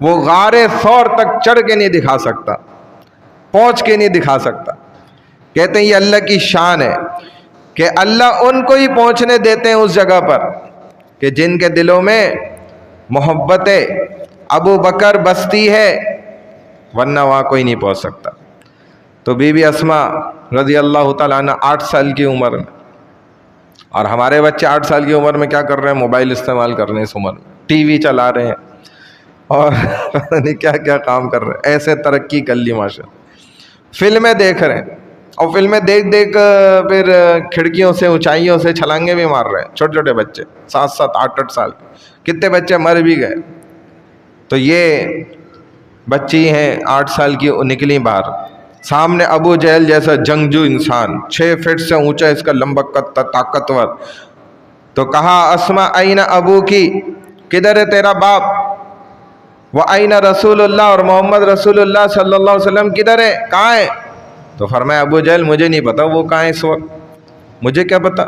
وہ غار ثور تک چڑھ کے نہیں دکھا سکتا، پہنچ کے نہیں دکھا سکتا۔ کہتے ہیں یہ اللہ کی شان ہے کہ اللہ ان کو ہی پہنچنے دیتے ہیں اس جگہ پر کہ جن کے دلوں میں محبت ابو بکر بستی ہے، ورنہ وہاں کوئی نہیں پہنچ سکتا۔ تو بی بی اسما رضی اللہ تعالیٰ عنہ 8 سال کی عمر میں، اور ہمارے بچے 8 سال کی عمر میں کیا کر رہے ہیں؟ موبائل استعمال کر رہے ہیں، اس عمر میں ٹی وی چلا رہے ہیں اور پتہ نہیں کیا کیا کام کر رہے ہیں، ایسے ترقی کر لی ماشاءاللہ۔ فلمیں دیکھ رہے ہیں، اور فلمیں دیکھ دیکھ پھر کھڑکیوں سے اونچائیوں سے چھلانگیں بھی مار رہے ہیں، چھوٹے چھوٹے بچے 7 8 سال، کتنے بچے مر بھی گئے۔ تو یہ بچی ہیں 8 سال کی، نکلی باہر، سامنے ابو جہل جیسا جنگجو انسان، 6 فٹ سے اونچا، اس کا لمبا قد، طاقتور۔ تو کہا اسما این ابو کی، کدھر ہے تیرا باپ؟ وہ این رسول اللہ، اور محمد رسول اللہ صلی اللہ علیہ وسلم کدھر ہے، کہاں ہے؟ تو فرمایا ابو جہل مجھے نہیں پتا وہ کہاں ہے اس وقت، مجھے کیا پتا۔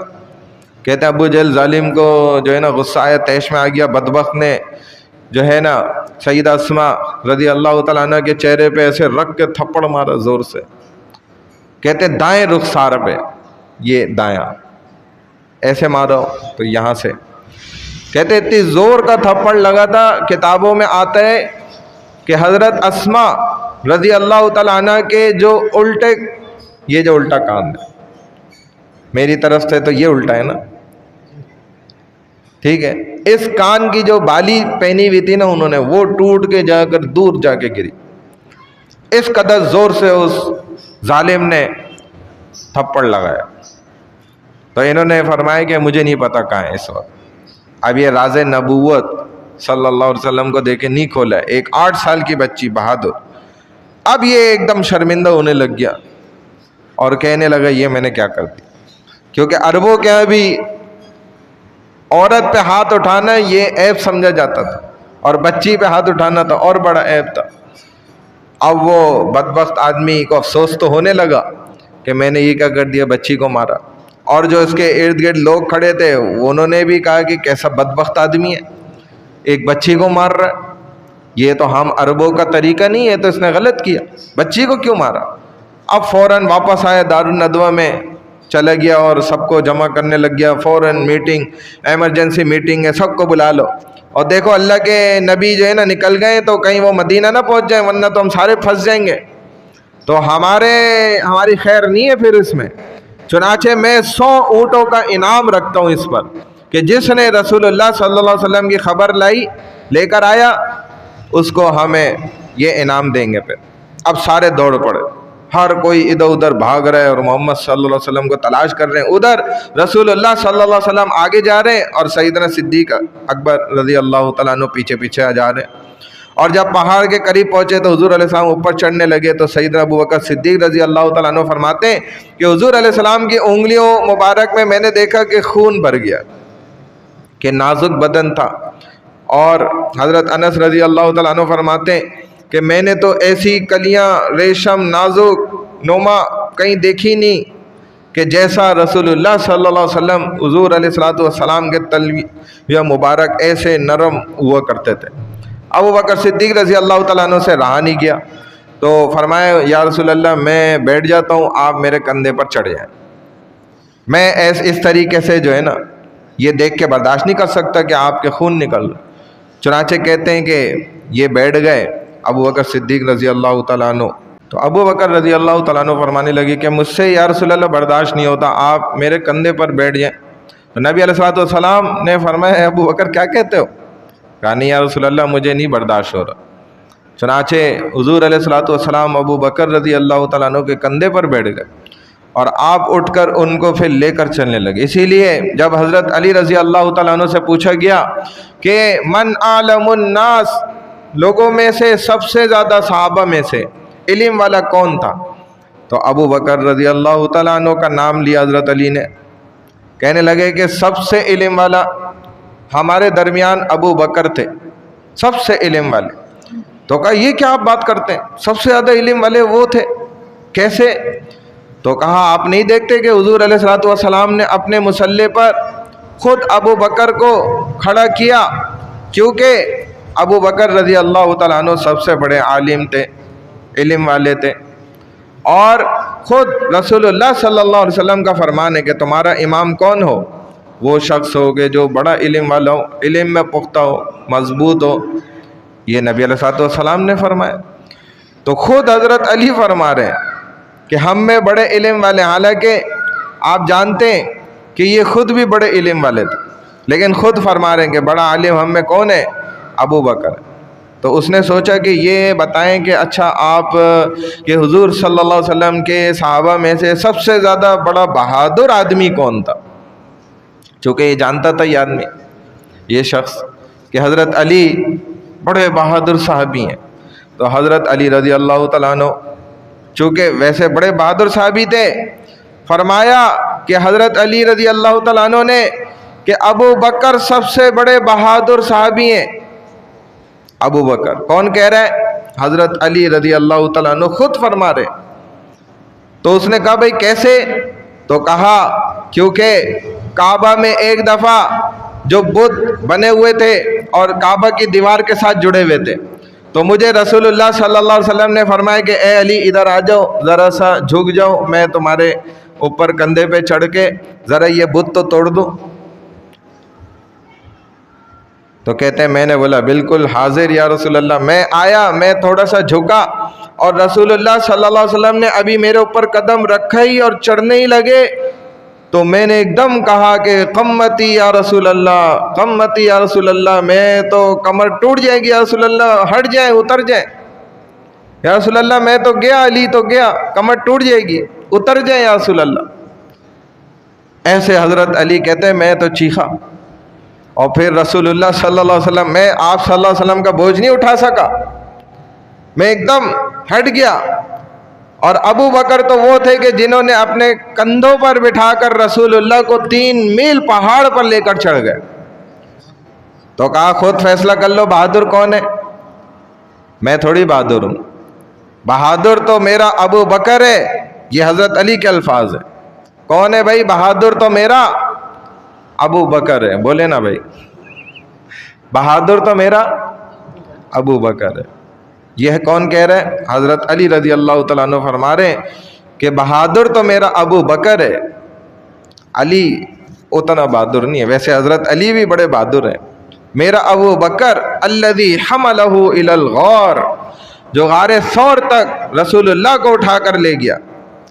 کہتے ہیں ابو جہل ظالم کو جو ہے نا غصہ آیا، تیش میں آ گیا، بدبخت نے جو ہے نا سیدہ اسما رضی اللہ تعالیٰ عنہ کے چہرے پہ ایسے رکھ کے تھپڑ مارا زور سے۔ کہتے دائیں رخسار پہ، یہ دایاں ایسے مارو تو یہاں سے، کہتے اتنی زور کا تھپڑ لگا تھا، کتابوں میں آتا ہے کہ حضرت اسما رضی اللہ تعالیٰ عنہ کے جو الٹے، یہ جو الٹا کان ہے میری طرف سے تو یہ الٹا ہے نا، ٹھیک ہے، اس کان کی جو بالی پہنی ہوئی تھی نا انہوں نے، وہ ٹوٹ کے جا کر دور جا کے گری، اس قدر زور سے اس ظالم نے تھپڑ لگایا۔ تو انہوں نے فرمایا کہ مجھے نہیں پتا کہاں ہے اس وقت۔ اب یہ راز نبوت صلی اللہ علیہ وسلم کو دیکھے نہیں کھولا، ایک 8 سال کی بچی بہادر۔ اب یہ ایک دم شرمندہ ہونے لگ گیا اور کہنے لگا یہ میں نے کیا کر دی، کیونکہ عربوں کے یہاں بھی عورت پہ ہاتھ اٹھانا یہ عیب سمجھا جاتا تھا، اور بچی پہ ہاتھ اٹھانا تو اور بڑا عیب تھا۔ اب وہ بدبخت آدمی کو افسوس تو ہونے لگا کہ میں نے یہ کیا کر دیا، بچی کو مارا، اور جو اس کے ارد گرد لوگ کھڑے تھے انہوں نے بھی کہا کہ کیسا بدبخت آدمی ہے، ایک بچی کو مار رہا ہے، یہ تو ہم عربوں کا طریقہ نہیں ہے، تو اس نے غلط کیا، بچی کو کیوں مارا؟ اب فوراً واپس آیا، دارالندوہ میں چلا گیا اور سب کو جمع کرنے لگ گیا، فوراً میٹنگ، ایمرجنسی میٹنگ ہے، سب کو بلا لو، اور دیکھو اللہ کے نبی جو ہے نا نکل گئے تو کہیں وہ مدینہ نہ پہنچ جائیں، ورنہ تو ہم سارے پھنس جائیں گے، تو ہماری خیر نہیں ہے پھر اس میں۔ چنانچہ میں 100 اونٹوں کا انعام رکھتا ہوں اس پر کہ جس نے رسول اللہ صلی اللہ علیہ وسلم کی خبر لے کر آیا اس کو ہمیں یہ انعام دیں گے۔ پھر اب سارے دوڑ پڑے، ہر کوئی ادھر ادھر بھاگ رہے اور محمد صلی اللہ علیہ وسلم کو تلاش کر رہے ہیں، ادھر رسول اللہ صلی اللہ علیہ وسلم آگے جا رہے ہیں اور سیدنا صدیق اکبر رضی اللہ تعالیٰ عنہ پیچھے پیچھے جا رہے ہیں۔ اور جب پہاڑ کے قریب پہنچے تو حضور علیہ السلام اوپر چڑھنے لگے، تو سیدنا ابو بکر صدیق رضی اللہ تعالیٰ عنہ فرماتے ہیں کہ حضور علیہ السلام کی انگلیوں مبارک میں میں نے دیکھا کہ خون بھر گیا، کہ نازک بدن تھا، اور حضرت انس رضی اللہ تعالیٰ عنہ فرماتے ہیں کہ میں نے تو ایسی کلیاں ریشم نازک نما کہیں دیکھی نہیں کہ جیسا رسول اللہ صلی اللہ علیہ وسلم حضور علیہ السلام کے تلویہ مبارک ایسے نرم ہوا کرتے تھے۔ ابو بکر صدیق رضی اللہ تعالیٰ عنہ سے رہا نہیں گیا، تو فرمایا یا رسول اللہ میں بیٹھ جاتا ہوں، آپ میرے کندھے پر چڑھ جائیں، میں اس طریقے سے جو ہے نا یہ دیکھ کے برداشت نہیں کر سکتا کہ آپ کے خون نکل رہا۔ چنانچہ کہتے ہیں کہ یہ بیٹھ گئے ابو بکر صدیق رضی اللہ تعالیٰ عنہ، تو ابو بکر رضی اللہ تعالیٰ عنہ فرمانے لگے کہ مجھ سے یا رسول اللہ برداشت نہیں ہوتا، آپ میرے کندھے پر بیٹھ جائیں۔ تو نبی علیہ السلام نے فرمایا ابو بکر کیا کہتے ہو؟ کہا نہیں یا رسول اللہ مجھے نہیں برداشت ہو رہا۔ چنانچہ حضور علیہ السلام ابو بکر رضی اللہ تعالیٰ عنہ کے کندھے پر بیٹھ گئے اور آپ اٹھ کر ان کو پھر لے کر چلنے لگے۔ اسی لیے جب حضرت علی رضی اللہ تعالیٰ عنہ سے پوچھا گیا کہ من عالم الناس، لوگوں میں سے سب سے زیادہ صحابہ میں سے علم والا کون تھا، تو ابو بکر رضی اللہ تعالیٰ عنہ کا نام لیا حضرت علی نے، کہنے لگے کہ سب سے علم والا ہمارے درمیان ابو بکر تھے، سب سے علم والے۔ تو کہا یہ کیا آپ بات کرتے ہیں، سب سے زیادہ علم والے وہ تھے، کیسے؟ تو کہا آپ نہیں دیکھتے کہ حضور علیہ السلام نے اپنے مصلی پر خود ابو بکر کو کھڑا کیا، کیونکہ ابو بکر رضی اللہ تعالیٰ عنہ سب سے بڑے عالم تھے، علم والے تھے، اور خود رسول اللہ صلی اللہ علیہ وسلم کا فرمان ہے کہ تمہارا امام کون ہو؟ وہ شخص ہو کہ جو بڑا علم والا ہو، علم میں پختہ ہو، مضبوط ہو، یہ نبی علیہ السلام نے فرمایا۔ تو خود حضرت علی فرما رہے ہیں کہ ہم میں بڑے علم والے، حالانکہ آپ جانتے ہیں کہ یہ خود بھی بڑے علم والے تھے، لیکن خود فرما رہے ہیں کہ بڑا عالم ہم میں کون ہے؟ ابو بکر۔ تو اس نے سوچا کہ یہ بتائیں کہ اچھا آپ کہ حضور صلی اللہ علیہ وسلم کے صحابہ میں سے سب سے زیادہ بڑا بہادر آدمی کون تھا؟ چونکہ یہ جانتا تھا یہ آدمی، یہ شخص، کہ حضرت علی بڑے بہادر صحابی ہیں۔ تو حضرت علی رضی اللہ تعالیٰ عنہ چونکہ ویسے بڑے بہادر صحابی تھے، فرمایا کہ حضرت علی رضی اللہ تعالیٰ عنہ نے کہ ابو بکر سب سے بڑے بہادر صحابی ہیں۔ ابو بکر کون کہہ رہا ہے؟ حضرت علی رضی اللہ تعالیٰ عنہ خود فرما رہے۔ تو اس نے کہا بھئی کیسے؟ تو کہا کیونکہ کعبہ میں ایک دفعہ جو بت بنے ہوئے تھے اور کعبہ کی دیوار کے ساتھ جڑے ہوئے تھے، تو مجھے رسول اللہ صلی اللہ علیہ وسلم نے فرمایا کہ اے علی ادھر آ جاؤ، ذرا سا جھک جاؤ، میں تمہارے اوپر کندھے پہ چڑھ کے ذرا یہ بت تو توڑ دوں۔ تو کہتے ہیں میں نے بولا بالکل حاضر یا رسول اللہ۔ میں آیا، میں تھوڑا سا جھکا اور رسول اللہ صلی اللہ علیہ وسلم نے ابھی میرے اوپر قدم رکھا ہی اور چڑھنے ہی لگے تو میں نے ایک دم کہا کہ قمتی یا رسول اللہ، قمتی یا رسول اللہ، میں تو کمر ٹوٹ جائے گی یا رسول اللہ، ہٹ جائیں، اتر جائیں یا رسول اللہ، میں تو گیا، علی تو گیا، کمر ٹوٹ جائے گی، اتر جائیں یا رسول اللہ۔ ایسے حضرت علی کہتے ہیں میں تو چیخا، اور پھر رسول اللہ صلی اللہ علیہ وسلم، میں آپ صلی اللہ علیہ وسلم کا بوجھ نہیں اٹھا سکا، میں ایک دم ہٹ گیا۔ اور ابو بکر تو وہ تھے کہ جنہوں نے اپنے کندھوں پر بٹھا کر رسول اللہ کو 3 میل پہاڑ پر لے کر چڑھ گئے۔ تو کہا خود فیصلہ کر لو بہادر کون ہے؟ میں تھوڑی بہادر ہوں، بہادر تو میرا ابو بکر ہے۔ یہ حضرت علی کے الفاظ ہیں۔ کون ہے بھائی بہادر؟ تو میرا ابو بکر ہے۔ بولے نا بھائی، بہادر تو میرا ابو بکر ہے۔ یہ کون کہہ رہے ہیں؟ حضرت علی رضی اللہ تعالیٰ عنہ فرما رہے ہیں کہ بہادر تو میرا ابو بکر ہے، علی اتنا بہادر نہیں ہے۔ ویسے حضرت علی بھی بڑے بہادر ہیں۔ میرا ابو بکر الذی حملہ الی الغار، جو غار ثور تک رسول اللہ کو اٹھا کر لے گیا۔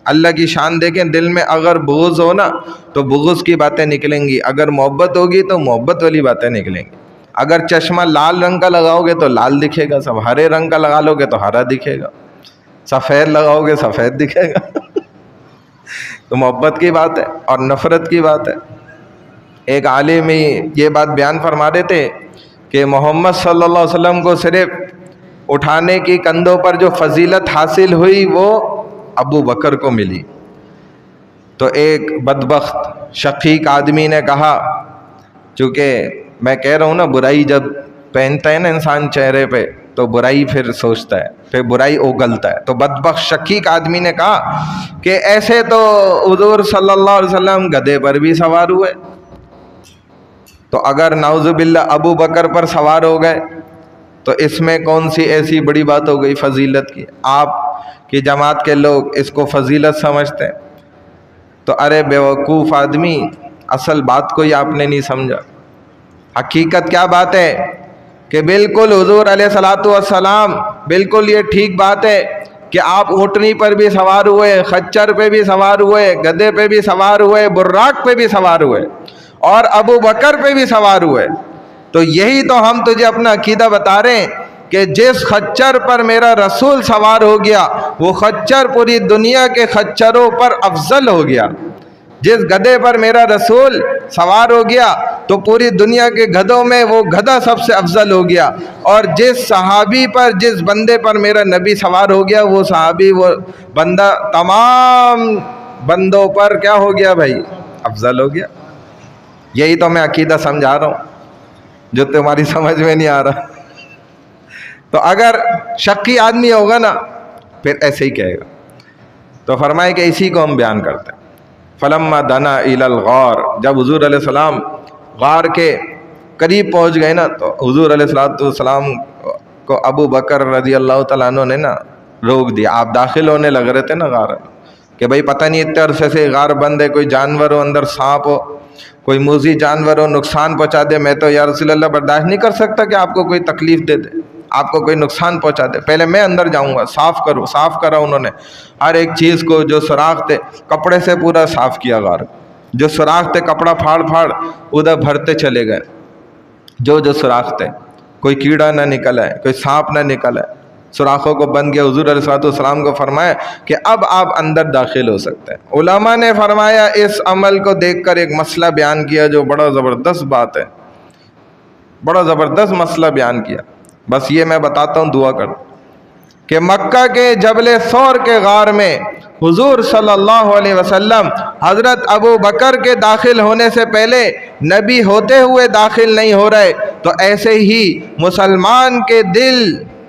اللہ کی شان دیکھیں، دل میں اگر بغض ہو نا تو بغض کی باتیں نکلیں گی، اگر محبت ہوگی تو محبت والی باتیں نکلیں گی۔ اگر چشمہ لال رنگ کا لگاؤ گے تو لال دکھے گا، سب ہرے رنگ کا لگا لو گے تو ہرا دکھے گا، سفید لگاؤ گے سفید دکھے گا۔ تو محبت کی بات ہے اور نفرت کی بات ہے۔ ایک عالم یہ بات بیان فرما دیتے کہ محمد صلی اللہ علیہ وسلم کو صرف اٹھانے کی کندھوں پر جو فضیلت حاصل ہوئی وہ ابو بکر کو ملی۔ تو ایک بدبخت شقیق آدمی نے کہا، چونکہ میں کہہ رہا ہوں نا، برائی جب پہنتا ہے نا انسان چہرے پہ تو برائی پھر سوچتا ہے، پھر برائی اگلتا ہے۔ تو بدبخت شقیق آدمی نے کہا کہ ایسے تو حضور صلی اللہ علیہ وسلم گدھے پر بھی سوار ہوئے، تو اگر نعوذ باللہ ابو بکر پر سوار ہو گئے تو اس میں کون سی ایسی بڑی بات ہو گئی فضیلت کی؟ آپ کی جماعت کے لوگ اس کو فضیلت سمجھتے ہیں۔ تو ارے بیوقوف آدمی، اصل بات کو ہی آپ نے نہیں سمجھا۔ حقیقت کیا بات ہے کہ بالکل حضور علیہ الصلوۃ والسلام، بالکل یہ ٹھیک بات ہے کہ آپ اونٹنی پر بھی سوار ہوئے، خچر پہ بھی سوار ہوئے، گدھے پہ بھی سوار ہوئے، براق پہ بھی سوار ہوئے اور ابو بکر پہ بھی سوار ہوئے۔ تو یہی تو ہم تجھے اپنا عقیدہ بتا رہے ہیں کہ جس خچر پر میرا رسول سوار ہو گیا وہ خچر پوری دنیا کے خچروں پر افضل ہو گیا۔ جس گدھے پر میرا رسول سوار ہو گیا تو پوری دنیا کے گدھوں میں وہ گدھا سب سے افضل ہو گیا، اور جس صحابی پر، جس بندے پر میرا نبی سوار ہو گیا وہ صحابی، وہ بندہ تمام بندوں پر کیا ہو گیا بھائی؟ افضل ہو گیا۔ یہی تو میں عقیدہ سمجھا رہا ہوں جو تمہاری سمجھ میں نہیں آ رہا۔ تو اگر شقی آدمی ہوگا نا پھر ایسے ہی کہے گا۔ تو فرمائے کہ اسی کو ہم بیان کرتے ہیں۔ فلما دنا الی الغار، جب حضور علیہ السلام غار کے قریب پہنچ گئے نا تو حضور علیہ السلام کو ابو بکر رضی اللہ تعالیٰ عنہ نے نا روک دیا۔ آپ داخل ہونے لگ رہے تھے نا غار کہ بھائی پتہ نہیں اتنے عرصے سے غار بند ہے، کوئی جانور ہو اندر، سانپ ہو، کوئی موذی جانور ہو، نقصان پہنچا دے، میں تو یا رسول اللہ برداشت نہیں کر سکتا کہ آپ کو کوئی تکلیف دے دے۔ آپ کو کوئی نقصان پہنچا دے، پہلے میں اندر جاؤں گا، صاف کروں۔ صاف کرا انہوں نے، ہر ایک چیز کو جو سوراخ تھے کپڑے سے پورا صاف کیا غار، جو سوراخ تھے کپڑا پھاڑ پھاڑ ادھر بھرتے چلے گئے، جو سوراخ تھے، کوئی کیڑا نہ نکل آئے، کوئی سانپ نہ نکل آئے، سوراخوں کو بند کیا۔ حضور علیہ السلام کو فرمایا کہ اب آپ اندر داخل ہو سکتے ہیں۔ علماء نے فرمایا اس عمل کو دیکھ کر ایک مسئلہ بیان کیا جو بڑا زبردست بات ہے، بڑا زبردست مسئلہ بیان کیا، بس یہ میں بتاتا ہوں، دعا کر کہ مکہ کے جبل ثور کے غار میں حضور صلی اللہ علیہ وسلم حضرت ابو بکر کے داخل ہونے سے پہلے نبی ہوتے ہوئے داخل نہیں ہو رہے، تو ایسے ہی مسلمان کے دل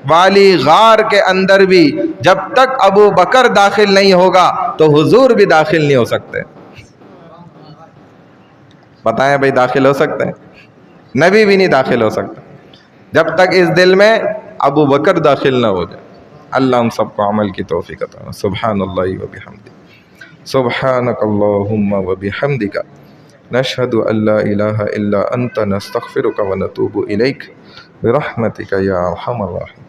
والی غار کے اندر بھی جب تک ابو بکر داخل نہیں ہوگا تو حضور بھی داخل نہیں ہو سکتے۔ بتائیں بھائی، داخل ہو سکتے ہیں؟ نبی بھی نہیں داخل ہو سکتا جب تک اس دل میں ابو بکر داخل نہ ہو جائے۔ اللہ ہم سب کو عمل کی توفیق عطا۔ سبحان اللہ و بحمدہ، سبحانک اللہم و بحمدک، نشہد ان لا الہ الا انت، نستغفرک و نتوب الیک، برحمتک یا ارحم الراحمین۔